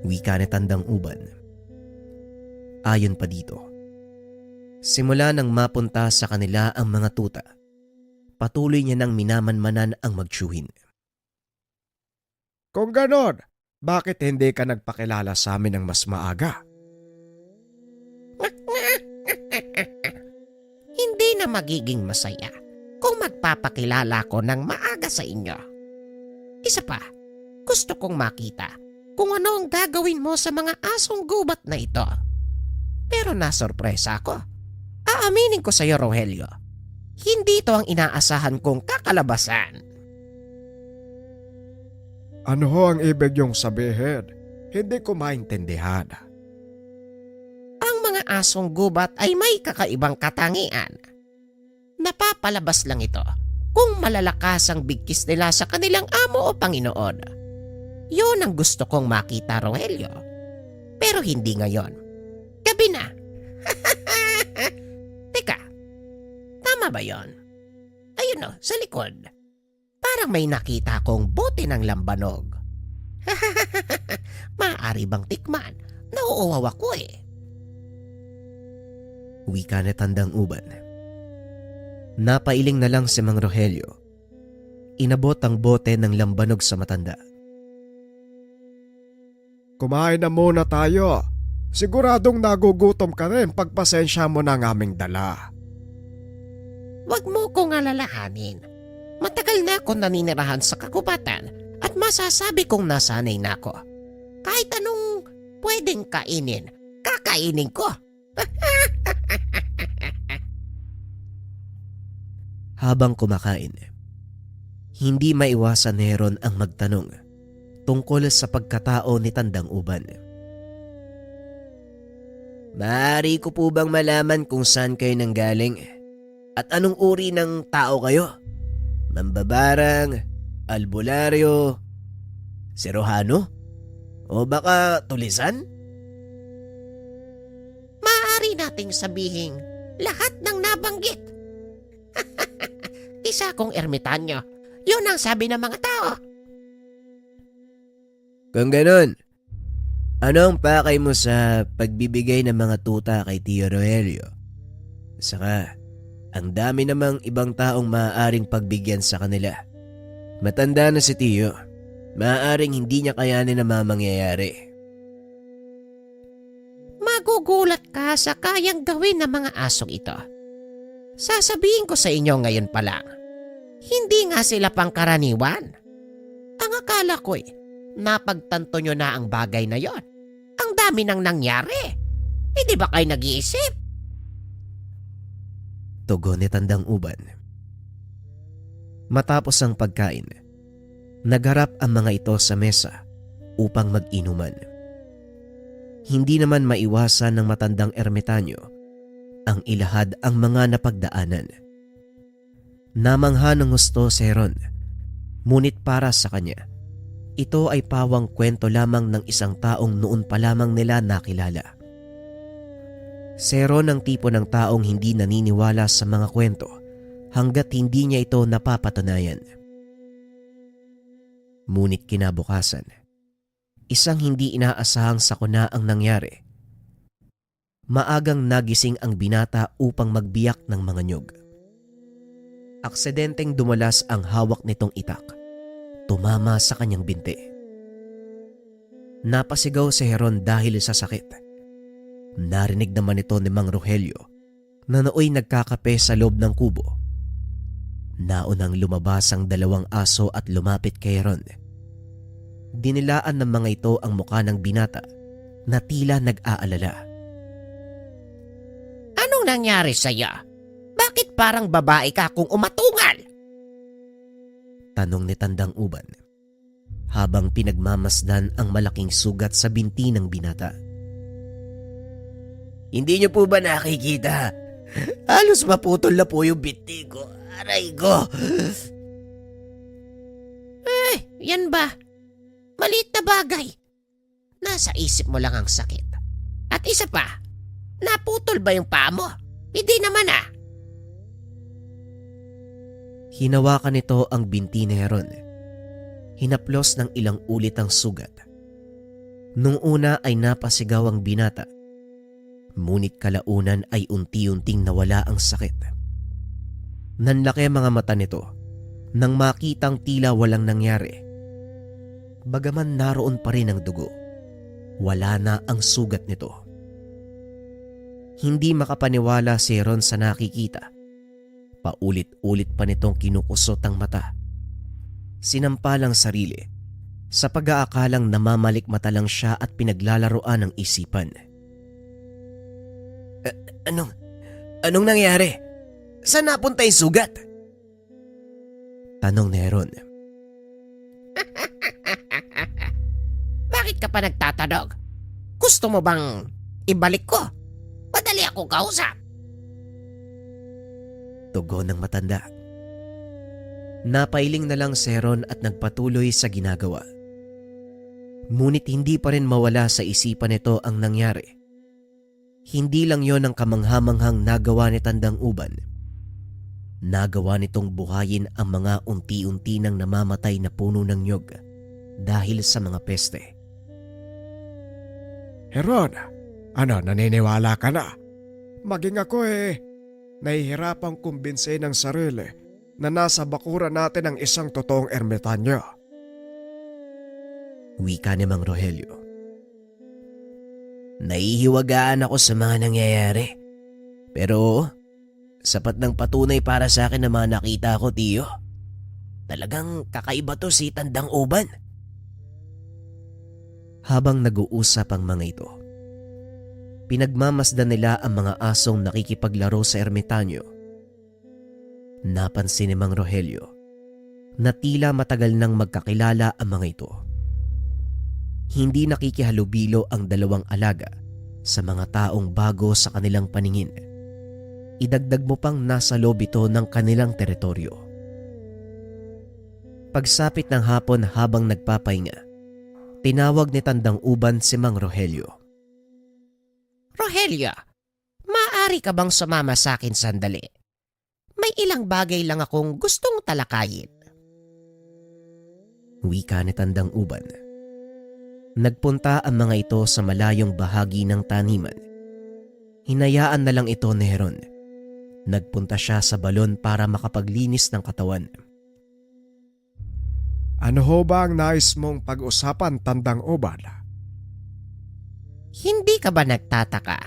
Wika ni Tandang Uban. Ayon pa dito, simula nang mapunta sa kanila ang mga tuta, patuloy niya nang minamanmanan ang magtsuhin. Kung ganon, bakit hindi ka nagpakilala sa amin ng mas maaga? Hindi na magiging masaya kung magpapakilala ko ng maaga sa inyo. Isa pa, gusto kong makita kung ano ang gagawin mo sa mga asong gubat na ito. Pero nasorpresa ako. Aaminin ko sa iyo, Rogelio. Hindi ito ang inaasahan kong kakalabasan. Ano ho ang ibig yung sabihin? Hindi ko maintindihan. Ang mga asong gubat ay may kakaibang katangian. Napapalabas lang ito kung malalakas ang bigkis nila sa kanilang amo o Panginoon. Yun ang gusto kong makita, Rogelio. Pero hindi ngayon. Gabi na. Teka, tama ba yon? Ayun o, sa likod. Parang may nakita akong bote ng lambanog. Maaari bang tikman? Nauuwaw ako eh. Wika ni Tandang Uban. Napailing na lang si Mang Rogelio. Inabot ang bote ng lambanog sa matanda. Kumain na muna tayo. Siguradong nagugutom ka rin pagpasensya mo na ang aming dala. Huwag mo kong alalahanin. Matagal na akong naninirahan sa kagubatan at masasabi kong nasanay na ako. Kahit anong pwedeng kainin, kakainin ko. Habang kumakain, hindi maiwasan ni Heron ang magtanong tungkol sa pagkatao ni Tandang Uban. Maaari ko po bang malaman kung saan kayo nanggaling? At anong uri ng tao kayo? Mambabarang, albularyo, serohano? O baka tulisan? Maaari nating sabihing lahat ng nabanggit. Isa akong ermitanyo. Yun ang sabi ng mga tao. Kung ganun, ano ang pakay mo sa pagbibigay ng mga tuta kay Tio Rogelio? Saka, ang dami namang ibang taong maaaring pagbigyan sa kanila. Matanda na si Tio. Maaaring hindi niya kayanin na mamangyayari. Magugulat ka sa kayang gawin ng mga asong ito. Sasabihin ko sa inyo ngayon pa lang, hindi nga sila pangkaraniwan. Ang akala ko'y napagtanto nyo na ang bagay na yon. Ang dami nang nangyari. Hindi ba kayo nag-iisip? Tugon ni Tandang Uban. Matapos ang pagkain, nagharap ang mga ito sa mesa upang mag-inuman. Hindi naman maiwasan ng matandang ermitanyo ang ilahad ang mga napagdaanan. Namangha ng husto si Heron, ngunit para sa kanya, ito ay pawang kwento lamang ng isang taong noon pa lamang nila nakilala. Si Heron ang tipo ng taong hindi naniniwala sa mga kwento hanggat hindi niya ito napapatunayan. Ngunit kinabukasan, isang hindi inaasahang sakuna ang nangyari. Maagang nagising ang binata upang magbiyak ng mga nyog. Aksidenteng dumalas ang hawak nitong itak. Tumama sa kanyang binti. Napasigaw si Heron dahil sa sakit. Narinig naman ito ni Mang Rogelio na nooy nagkakape sa loob ng kubo. Naunang lumabas ang dalawang aso at lumapit kay Heron. Dinilaan ng mga ito ang mukha ng binata na tila nag-aalala. Anong nangyari sa'yo? Bakit parang babae ka kung umatungal? Tanong ni Tandang Uban habang pinagmamasdan ang malaking sugat sa binti ng binata. Hindi niyo po ba nakikita? Halos maputol na po yung binti ko. Aray ko. Yan ba? Maliit na bagay. Nasa isip mo lang ang sakit. At isa pa, naputol ba yung paa mo? Hindi naman ah. Hinawakan nito ang binti ni Heron. Hinaplos ng ilang ulit ang sugat. Nung una ay napasigaw ang binata. Ngunit kalaunan ay unti-unting nawala ang sakit. Nanlaki ang mga mata nito nang makitang tila walang nangyari. Bagaman naroon pa rin ang dugo, wala na ang sugat nito. Hindi makapaniwala si Heron sa nakikita. Paulit-ulit pa nitong kinukusot ang mata. Sinampalang sarili sa pag-aakalang namamalikmata lang siya at pinaglalaroan ng isipan. Anong nangyari? Saan napunta yung sugat? Tanong ni Heron. Bakit ka pa nagtatanong? Gusto mo bang ibalik ko? Madali ako kausap. Tugon ng matanda. Napailing na lang si Heron at nagpatuloy sa ginagawa. Ngunit hindi pa rin mawala sa isipan nito ang nangyari. Hindi lang yon ang kamanghamanghang nagawa ni Tandang Uban. Nagawa nitong buhayin ang mga unti-unti nang namamatay na puno ng nyog dahil sa mga peste. Heron, naniniwala ka na? Maging ako nahihirapang kumbinse ng sarili na nasa bakuran natin ang isang totoong ermitanyo. Wika ni Mang Rogelio. Nahihiwagaan ako sa mga nangyayari. Pero sapat ng patunay para sa akin na mga nakita ko, tiyo. Talagang kakaiba to si Tandang Uban. Habang nag-uusap ang mga ito, pinagmamasdan nila ang mga asong nakikipaglaro sa ermitanyo. Napansin ni Mang Rogelio na tila matagal nang magkakilala ang mga ito. Hindi nakikihalubilo ang dalawang alaga sa mga taong bago sa kanilang paningin. Idagdag mo pang nasa loob ito ng kanilang teritoryo. Pagsapit ng hapon habang nagpapahinga, tinawag ni Tandang Uban si Mang Rogelio. Rogelio, maaari ka bang sumama sa akin sandali? May ilang bagay lang akong gustong talakayin. Wika ni Tandang Uban. Nagpunta ang mga ito sa malayong bahagi ng taniman. Hinayaan na lang ito ni Heron. Nagpunta siya sa balon para makapaglinis ng katawan. Ano ho ba ang nais mong pag-usapan, Tandang Uban? Hindi ka ba nagtataka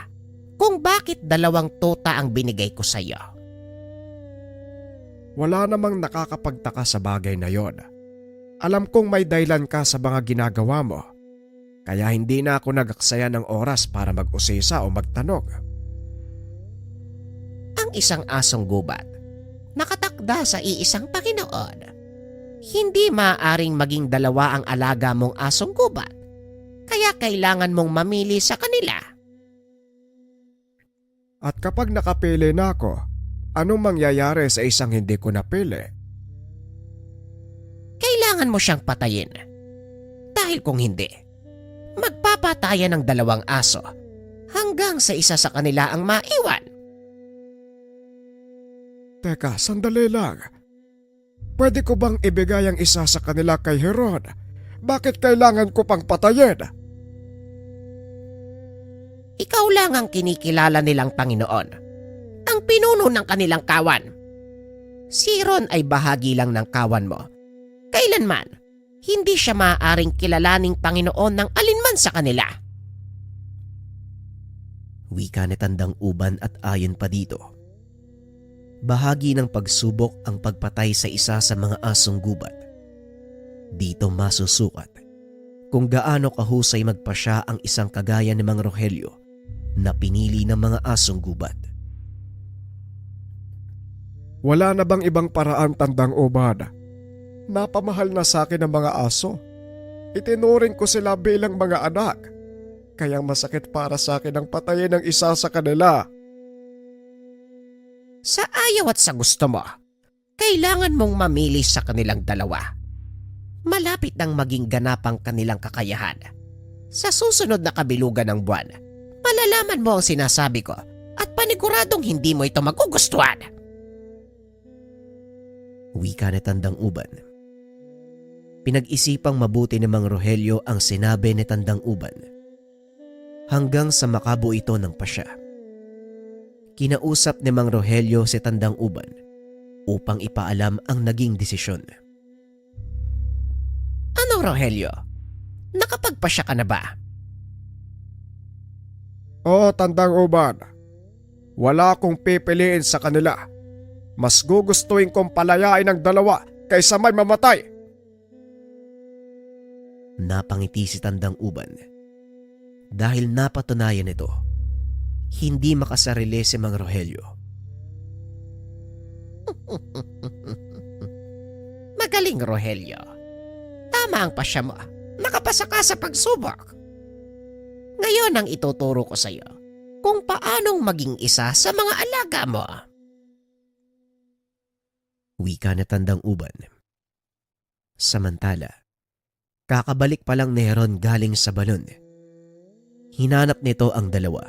kung bakit 2 tuta ang binigay ko sa iyo? Wala namang nakakapagtaka sa bagay na yon. Alam kong may dahilan ka sa mga ginagawa mo. Kaya hindi na ako nagaksaya ng oras para mag-usisa o magtanong. Ang isang asong gubat, nakatakda sa iisang Panginoon. Hindi maaaring maging dalawa ang alaga mong asong gubat, kaya kailangan mong mamili sa kanila. At kapag nakapili na ako, anong mangyayari sa isang hindi ko napili? Kailangan mo siyang patayin. Dahil kung hindi, magpapatayan ng dalawang aso hanggang sa isa sa kanila ang maiwan. Teka, sandali lang. Pwede ko bang ibigay ang isa sa kanila kay Heron? Bakit kailangan ko pang patayin? Ikaw lang ang kinikilala nilang Panginoon, ang pinuno ng kanilang kawan. Si Ron ay bahagi lang ng kawan mo. Kailanman, hindi siya maaaring kilalaning Panginoon ng alinman sa kanila. Wika ni Tandang Uban at ayon pa dito. Bahagi ng pagsubok ang pagpatay sa isa sa mga asong gubat. Dito masusukat kung gaano kahusay magpasya ang isang kagaya ni Mang Rogelio na pinili ng mga asong gubat. Wala na bang ibang paraan, Tandang Uban? Napamahal na sa akin ang mga aso. Itinuring ko sila bilang mga anak. Kaya masakit para sa akin ang patayin ng isa sa kanila. Sa ayaw at sa gusto mo, kailangan mong mamili sa kanilang dalawa. Malapit nang maging ganapang kanilang kakayahan. Sa susunod na kabilugan ng buwan, malalaman mo ang sinasabi ko at paniguradong hindi mo ito magugustuhan. Wika ni Tandang Uban. Pinag-isipang mabuti ni Mang Rogelio ang sinabi ni Tandang Uban. Hanggang sa makabuo ito ng pasya. Kinausap ni Mang Rogelio si Tandang Uban upang ipaalam ang naging desisyon. Ano, Rogelio? Nakapagpasya ka na ba? Oo, Tandang Uban. Wala akong pipiliin sa kanila. Mas gugustuhin kong palayain ang dalawa kaysa may mamatay. Napangiti si Tandang Uban. Dahil napatunayan ito, hindi makasarili si Mang Rogelio. Magaling, Rogelio. Tama ang pasya mo. Nakapasa ka sa pagsubok. Ngayon ang ituturo ko sa iyo kung paanong maging isa sa mga alaga mo. Wika ni Tandang Uban. Samantala, kakabalik pa lang ni Heron galing sa balon. Hinanap nito ang dalawa.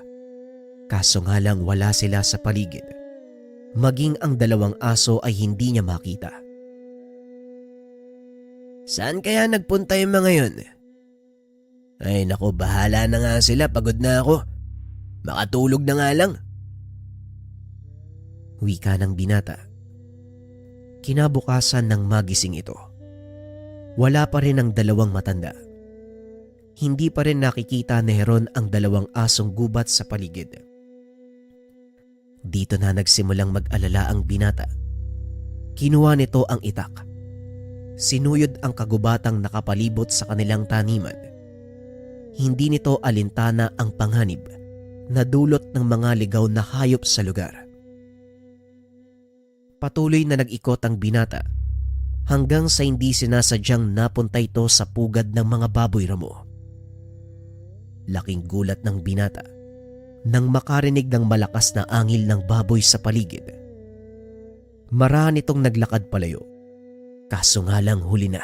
Kaso nga lang wala sila sa paligid. Maging ang dalawang aso ay hindi niya makita. Saan kaya nagpunta yung mga yun? Ay naku, bahala na nga sila, pagod na ako. Makatulog na nga lang. Wika ng binata. Kinabukasan ng magising ito. Wala pa rin ang dalawang matanda. Hindi pa rin nakikita ni Heron ang dalawang asong gubat sa paligid. Dito na nagsimulang mag-alala ang binata. Kinuha nito ang itak. Sinuyod ang kagubatang nakapalibot sa kanilang taniman. Hindi nito alintana ang panganib na dulot ng mga ligaw na hayop sa lugar. Patuloy na nag-ikot ang binata hanggang sa hindi sinasadyang napunta ito sa pugad ng mga baboy ramo. Laking gulat ng binata nang makarinig ng malakas na angil ng baboy sa paligid. Marami itong naglakad palayo, kaso nga lang huli na.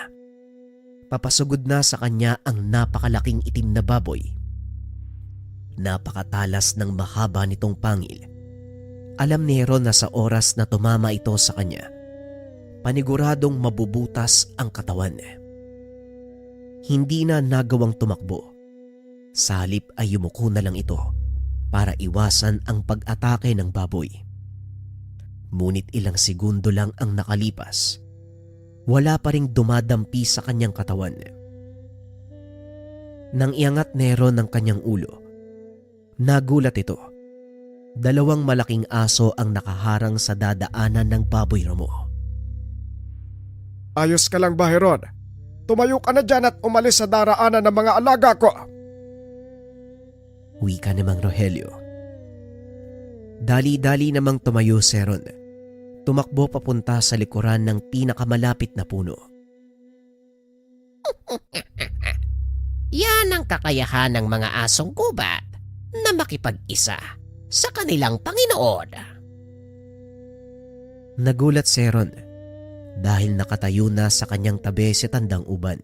Papasugod na sa kanya ang napakalaking itim na baboy. Napakatalas ng mahaba nitong pangil. Alam ni Heron na sa oras na tumama ito sa kanya, paniguradong mabubutas ang katawan. Hindi na nagawang tumakbo. Sa halip ay yumuko na lang ito para iwasan ang pag-atake ng baboy. Ngunit ilang segundo lang ang nakalipas. Wala pa ring dumadampi sa kanyang katawan. Nang iangat ni Heron ng kanyang ulo, nagulat ito. Dalawang malaking aso ang nakaharang sa dadaanan ng baboy ramo. Ayos ka lang ba, Heron? Tumayo ka na dyan at umalis sa daraanan ng mga alaga ko. Wika ni Mang Rogelio. Dali-dali namang tumayo si Heron. Tumakbo papunta sa likuran ng pinakamalapit na puno. Yan ang kakayahan ng mga asong gubat na makipag-isa sa kanilang Panginoon. Nagulat si Heron dahil nakatayo na sa kanyang tabi si Tandang Uban.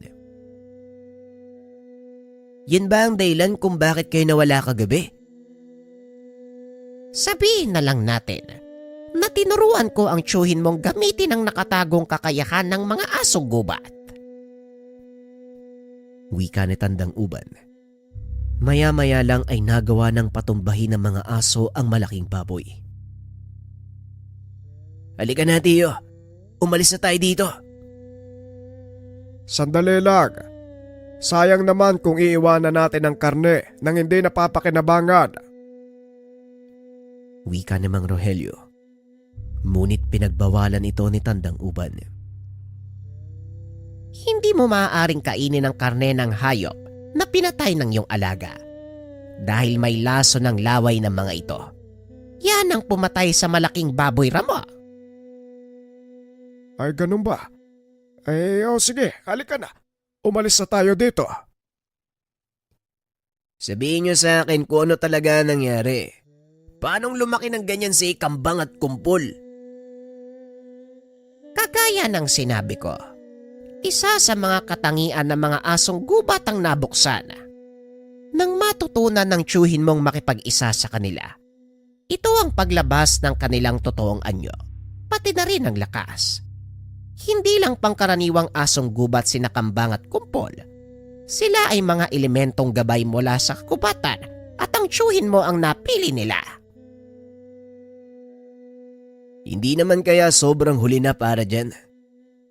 Yan ba ang dahilan kung bakit kayo nawala kagabi? Sabihin na lang natin na tinuruan ko ang tiyuhin mong gamitin ang nakatagong kakayahan ng mga asong gubat. Wika ni Tandang Uban. Maya-maya lang ay nagawa ng patumbahin ng mga aso ang malaking baboy. Halika na, Tiyo. Umalis na tayo dito. Sandali lang. Sayang naman kung iiwanan natin ang karne nang hindi napapakinabangan. Wika ni Mang Rogelio. Ngunit pinagbawalan ito ni Tandang Uban. Hindi mo maaaring kainin ang karne ng hayop na pinatay ng iyong alaga dahil may laso ng laway ng mga ito. Yan ang pumatay sa malaking baboy ramo. Ay, ganun ba? Sige, halika na. Umalis na tayo dito. Sabihin niyo sa akin kung ano talaga nangyari. Paanong lumaki ng ganyan si Kambang at Kumpol? Kagaya ng sinabi ko, isa sa mga katangian ng mga asong gubat ang nabuksan. Nang matutunan ng tiyuhin mong makipag-isa sa kanila, ito ang paglabas ng kanilang totoong anyo, pati na rin ang lakas. Hindi lang pangkaraniwang asong gubat sina Kambang at Kumpol. Sila ay mga elementong gabay mula sa kagubatan at ang tiyuhin mo ang napili nila. Hindi naman kaya sobrang huli na para dyan.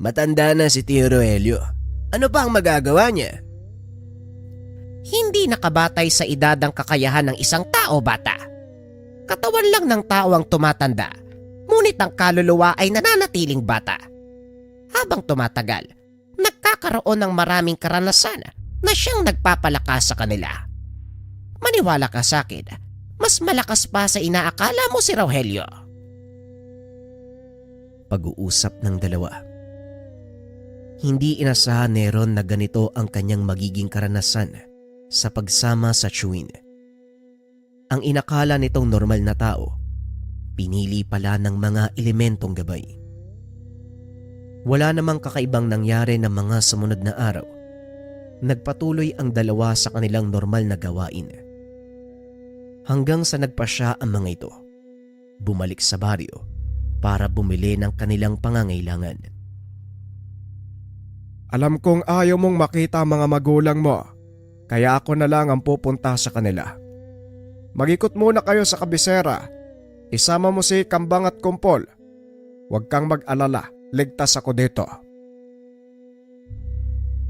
Matanda na si Tio Rogelio. Ano pa ang magagawa niya? Hindi nakabatay sa edad ang kakayahan ng isang tao, bata. Katawan lang ng tao ang tumatanda, ngunit ang kaluluwa ay nananatiling bata. Habang tumatagal, nagkakaroon ng maraming karanasan na siyang nagpapalakas sa kanila. Maniwala ka sa akin, mas malakas pa sa inaakala mo si Rogelio. Pag-uusap ng dalawa. Hindi inasahan ni Heron na ganito ang kanyang magiging karanasan sa pagsama sa tiyuhin. Ang inakala nitong normal na tao, pinili pala ng mga elementong gabay. Wala namang kakaibang nangyari ng mga sumunod na araw. Nagpatuloy ang dalawa sa kanilang normal na gawain. Hanggang sa nagpasya ang mga ito, bumalik sa baryo para bumili ng kanilang pangangailangan. Alam kong ayaw mong makita ang mga magulang mo, kaya ako na lang ang pupunta sa kanila. Mag-ikot muna kayo sa kabisera. Isama mo si Kambang at Kumpol. Huwag kang mag-alala, ligtas ako dito.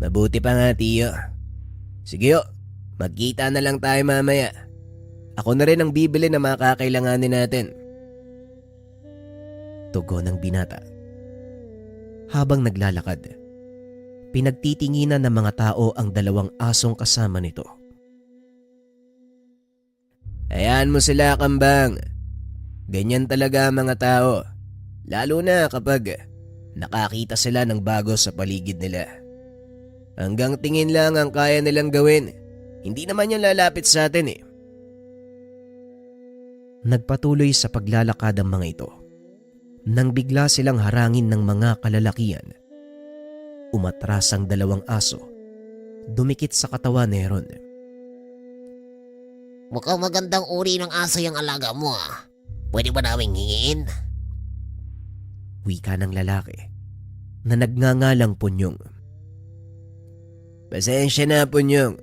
Mabuti pa nga, Tiyo. Sige, magkita na lang tayo mamaya. Ako na rin ang bibili ng mga kakailanganin natin. Tugon ng binata. Habang naglalakad, pinagtitinginan ng mga tao ang dalawang asong kasama nito. Hayaan mo sila, Kambang. Ganyan talaga ang mga tao. Lalo na kapag nakakita sila ng bago sa paligid nila. Hanggang tingin lang ang kaya nilang gawin. Hindi naman yan lalapit sa atin eh. Nagpatuloy sa paglalakad ang mga ito nang bigla silang harangin ng mga kalalakian. Umatras ang dalawang aso. Dumikit sa katawan ni Heron. Mukhang magandang uri ng aso yung alaga mo ah. Pwede ba naming hingin? Wika ng lalaki na nagngangalang Punyong. Pasensya na, Punyong,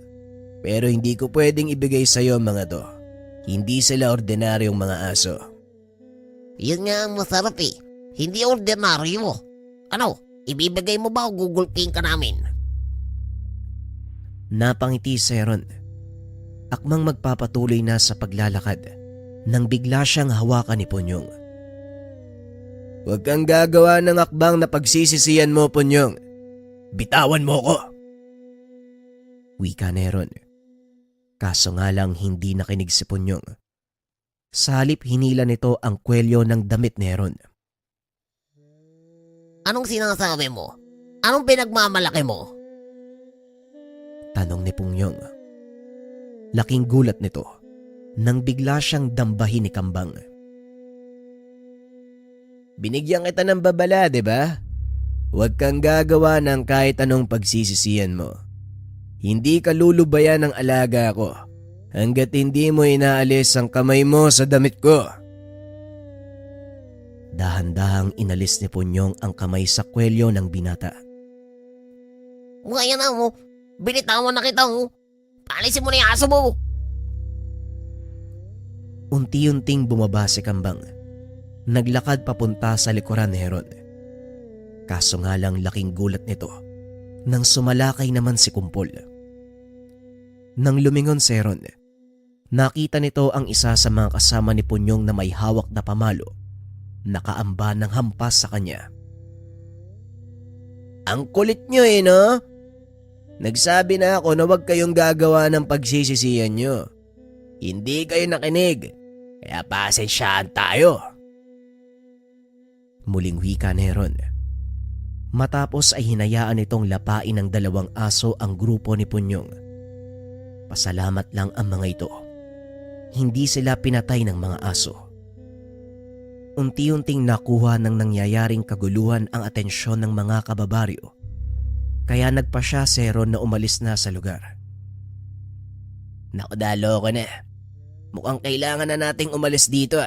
pero hindi ko pwedeng ibigay sa'yo ang mga to. Hindi sila ordinaryong mga aso. Yun nga ang masarap eh. Hindi ordinaryo. Ano, ibibigay mo ba o gugulking ka namin? Napangiti si Heron. Akmang magpapatuloy na sa paglalakad nang bigla siyang hawakan ni Punyong. Huwag kang gagawa ng akbang na pagsisisiyan mo, Punyong. Bitawan mo ko! Wika ni Heron. Kaso nga lang hindi nakinig si Punyong. Sa halip hinila nito ang kwelyo ng damit ni Heron. Anong sinasabi mo? Anong pinagmamalaki mo? Tanong ni Pungyong. Laking gulat nito nang bigla siyang dambahin ni Kambang. Binigyan kita ng babala, di ba? Huwag kang gagawa ng kahit anong pagsisisihan mo. Hindi ka lulubayan ng alaga ko hanggat hindi mo inaalis ang kamay mo sa damit ko. Dahan-dahang inalis ni Punyong ang kamay sa kwelyo ng binata. Ngayon na mo, binitawan na kita mo. Palisin mo na yung aso mo. Unti-unting bumaba si Kambang. Naglakad papunta sa likuran ni Heron. Kaso nga lang laking gulat nito nang sumalakay naman si Kumpol. Nang lumingon si Heron, nakita nito ang isa sa mga kasama ni Punyong na may hawak na pamalo, nakaamba ng hampas sa kanya. Ang kulit nyo no? Nagsabi na ako na huwag kayong gagawa ng pagsisisihan nyo. Hindi kayo nakinig, kaya pasensyaan tayo. Muling wika ni Heron. Matapos ay hinayaan itong lapain ng dalawang aso ang grupo ni Punyong. Pasalamat lang ang mga ito. Hindi sila pinatay ng mga aso. Unti-unting nakuha ng nangyayaring kaguluhan ang atensyon ng mga kababaryo. Kaya nagpasya si Heron na umalis na sa lugar. Nakadalo ko na. Mukhang kailangan na nating umalis dito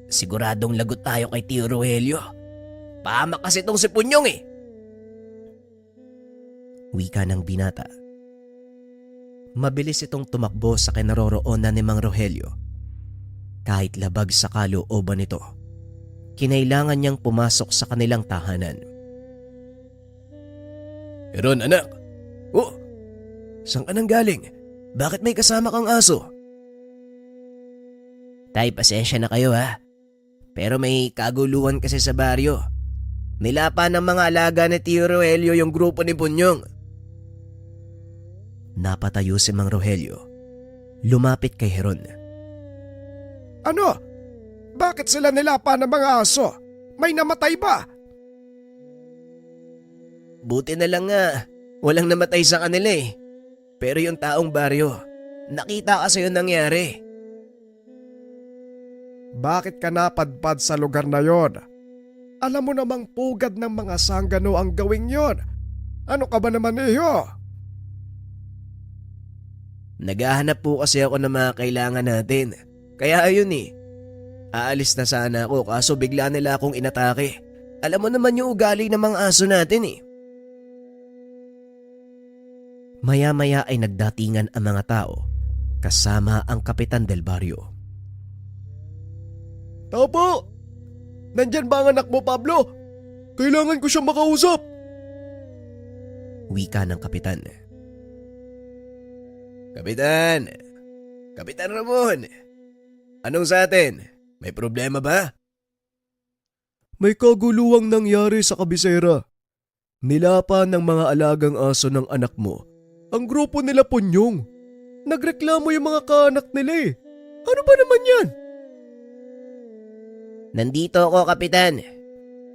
Siguradong lagot tayo kay Tio Rogelio. Pahamak kasi itong si Punyong Wika ng binata. Mabilis itong tumakbo sa kinaroroonan ni Mang Rogelio. Kahit labag sa kalooban nito, kinailangan niyang pumasok sa kanilang tahanan. Heron, anak. Oh, saan ka nang galing? Bakit may kasama kang aso? Tay, pasensya na kayo Pero may kaguluhan kasi sa baryo. Nilapa ng mga alaga ni Tio Rogelio yung grupo ni Punyong. Napatayo si Mang Rogelio. Lumapit kay Heron. Ano? Bakit sila nilapa ng mga aso? May namatay ba? Buti na lang walang namatay sa kanila Pero yung taong baryo, nakita kasi yung nangyari. Bakit ka napadpad sa lugar na yon? Alam mo namang pugad ng mga sanggano ang gawing yon. Ano ka ba naman Naghahanap po kasi ako ng mga kailangan natin. Kaya ayun Aalis na sana ako kaso bigla nila akong inatake. Alam mo naman yung ugali ng mga aso natin Maya-maya ay nagdatingan ang mga tao kasama ang kapitan del baryo. Tao po! Nandyan ba ang anak mo, Pablo? Kailangan ko siyang makausap. Wika ng kapitan. Kapitan! Kapitan Ramon! Anong sa atin? May problema ba? May kaguluhang nangyari sa kabisera. Nilapan ng mga alagang aso ng anak mo ang grupo nila Punyong. Nagreklamo yung mga kaanak nila Ano ba naman yan? Nandito ako, kapitan.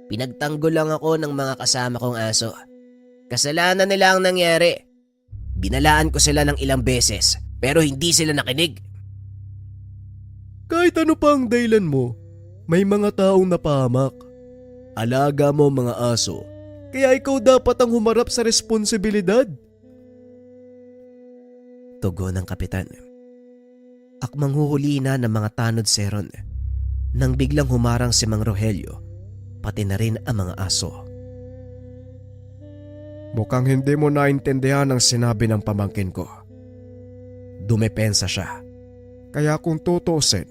Pinagtanggol lang ako ng mga kasama kong aso. Kasalanan nila ang nangyari. Binalaan ko sila ng ilang beses pero hindi sila nakinig. Kahit ano pa ang dahilan mo, may mga taong napahamak. Alaga mo mga aso, kaya ikaw dapat ang humarap sa responsibilidad. Tugon ng kapitan. Akmang huhuli na ng mga tanod si Heron nang biglang humarang si Mang Rogelio, pati na rin ang mga aso. Mukhang hindi mo naintindihan ang sinabi ng pamangkin ko. Dumepensa siya. Kaya kung tutuusin,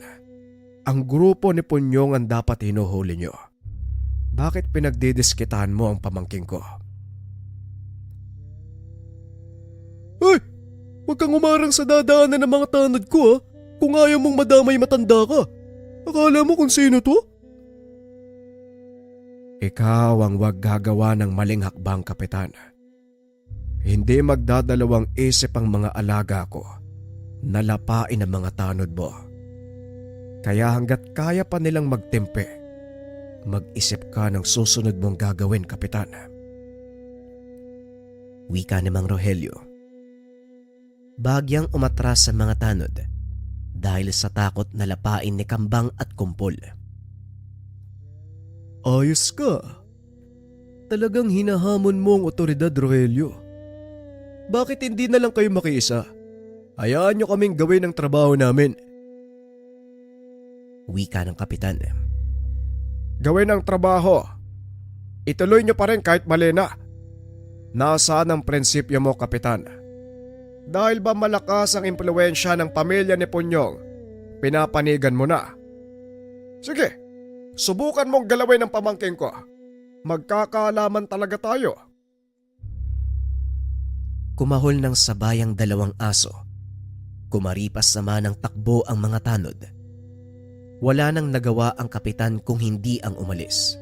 ang grupo ni Punyong ang dapat hinuhuli nyo. Bakit pinagdidiskitahan mo ang pamangkin ko? Ay! Huwag kang umarang sa dadaanan ng mga tanod ko kung ayaw mong madamay matanda ka. Akala mo kung sino to? Ikaw ang wag gagawa ng maling hakbang, kapitan. Hindi magdadalawang isip ang mga alaga ko nalapain ang mga tanod mo. Kaya hanggat kaya pa nilang magtempe, mag-isip ka ng susunod mong gagawin, Kapitan. Wika ni Mang Rogelio. Bagyang umatras sa mga tanod dahil sa takot na lapain ni Kambang at Kumpol. Ayos ka. Talagang hinahamon mo ang otoridad, Rogelio. Bakit hindi na lang kayo makiisa? Hayaan nyo kaming gawin ang trabaho namin. Wika ng Kapitan. Gawin ang trabaho. Ituloy nyo pa rin kahit mali na. Nasaan ang prinsipyo mo, Kapitan? Dahil ba malakas ang impluensya ng pamilya ni Punyong, pinapanigan mo na? Sige, subukan mong galawin ang pamangking ko. Magkakaalaman talaga tayo. Kumahol ng sabayang dalawang aso. Kumaripas naman ng takbo ang mga tanod. Wala nang nagawa ang kapitan kung hindi ang umalis.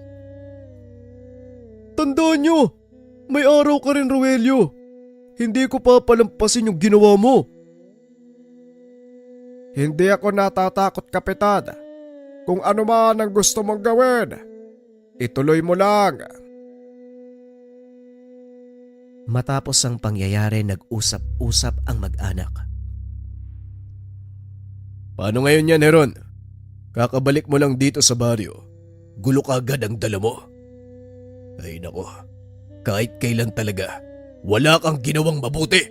Tandaan nyo, may araw ka rin, Rogelio. Hindi ko papalampasin yung ginawa mo. Hindi ako natatakot, Kapitan. Kung ano man ang gusto mong gawin, ituloy mo lang. Matapos ang pangyayari, nag-usap-usap ang mag-anak. Paano ngayon yan, Heron? Kakabalik mo lang dito sa baryo. Gulo ka agad ang dala mo. Ay nako, kahit kailan talaga, wala kang ginawang mabuti.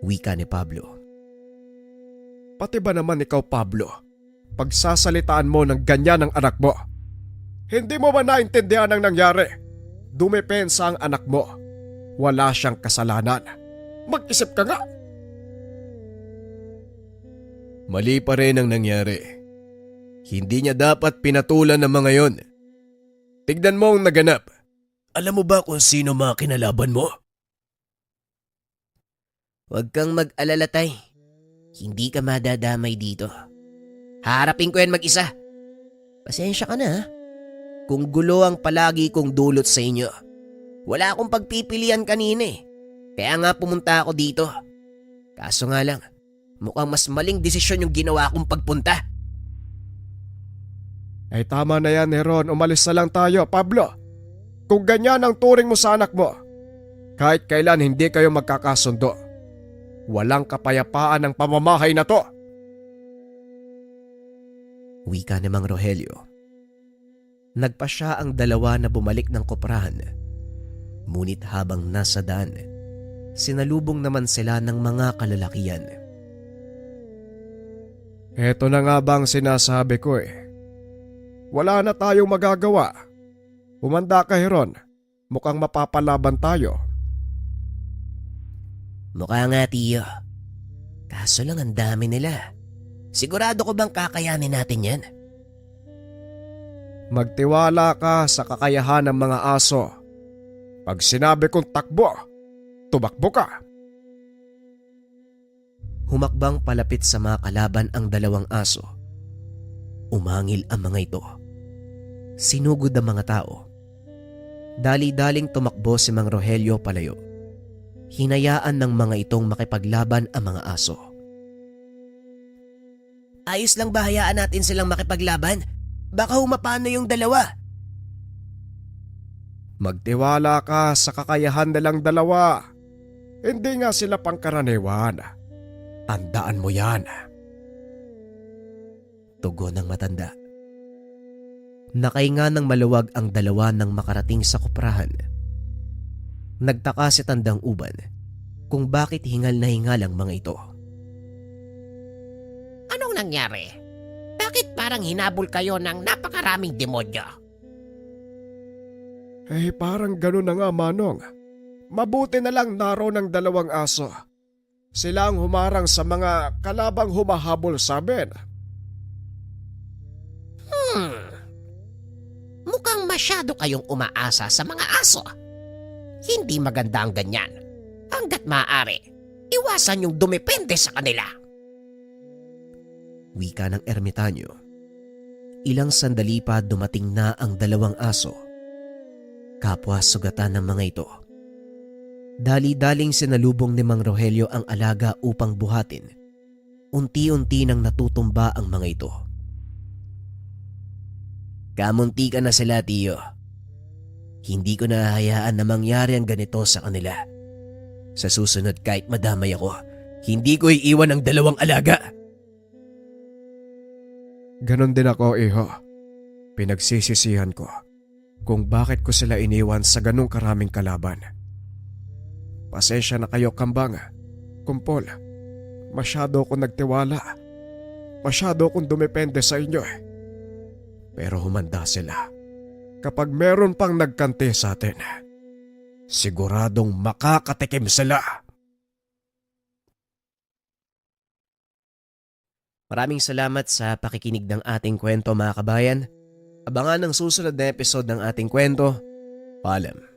Wika ni Pablo. Pati ba naman ikaw, Pablo? Pagsasalitaan mo ng ganyan ang anak mo. Hindi mo ba naintindihan ang nangyari? Dumepensa ang anak mo. Wala siyang kasalanan. Mag-isip ka nga. Mali pa rin ang nangyari. Hindi niya dapat pinatulan ng mga yon. Tignan mo ang naganap. Alam mo ba kung sino mga kinalaban mo? Huwag kang mag-alala, Tay. Hindi ka madadamay dito. Harapin ko yan mag-isa. Pasensya ka na, ha? Kung gulo ang palagi kong dulot sa inyo, wala akong pagpipilian kanina eh. Kaya nga pumunta ako dito. Kaso nga lang, mukhang mas maling desisyon yung ginawa kong pagpunta. Ay tama na yan, Heron. Umalis na lang tayo, Pablo. Kung ganyan ang turing mo sa anak mo, kahit kailan hindi kayo magkakasundo. Walang kapayapaan ang pamamahay na to. Wika ni Mang Rogelio. Nagpa siya ang dalawa na bumalik ng koprahan. Ngunit habang nasa daan, sinalubong naman sila ng mga kalalakian. Eto na nga bang sinasabi ko eh. Wala na tayong magagawa. Humanda ka, Heron. Mukhang mapapalaban tayo. Mukha nga, Tiyo. Kaso lang ang dami nila. Sigurado ko bang kakayanin natin yan? Magtiwala ka sa kakayahan ng mga aso. Pag sinabi kong takbo, tumakbo ka. Humakbang palapit sa mga kalaban ang dalawang aso. Umangil ang mga ito. Sinugod ang mga tao. Dali-daling tumakbo si Mang Rogelio palayo. Hinayaan ng mga itong makipaglaban ang mga aso. Ayos lang ba hayaan natin silang makipaglaban? Baka humapano yung dalawa. Magtiwala ka sa kakayahan nilang dalawa. Hindi nga sila pangkaraniwan. Tandaan mo yan. Tugon ng matanda. Nakainga ng maluwag ang dalawa nang makarating sa koprahan. Nagtaka si Tandang Uban kung bakit hingal na hingal ang mga ito. Anong nangyari? Bakit parang hinabol kayo ng napakaraming demonyo? Eh parang ganun na nga, Manong. Mabuti na lang naroon ng dalawang aso. Sila ang humarang sa mga kalabang humahabol sa amin. Mukhang masyado kayong umaasa sa mga aso. Hindi maganda ang ganyan. Hanggat maaari, iwasan yung dumepende sa kanila. Wika ng ermitanyo. Ilang sandali pa dumating na ang dalawang aso. Kapwa sugatan ng mga ito. Dali-daling sinalubong ni Mang Rogelio ang alaga upang buhatin. Unti-unti nang natutumba ang mga ito. Kamunti ka na sila, tiyo. Hindi ko nahahayaan na mangyari ang ganito sa kanila. Sa susunod kahit madamay ako, hindi ko iiwan ang 2 alaga. Ganon din ako, iho. Pinagsisisihan ko kung bakit ko sila iniwan sa ganong karaming kalaban. Pasensya na kayo, Kambang. Kumpol, masyado akong nagtiwala. Masyado akong dumepende sa inyo. Pero humanda sila. Kapag meron pang nagkante sa atin, siguradong makakatikim sila. Maraming salamat sa pakikinig ng ating kwento, mga kabayan. Abangan ang susunod na episode ng ating kwento. Paalam.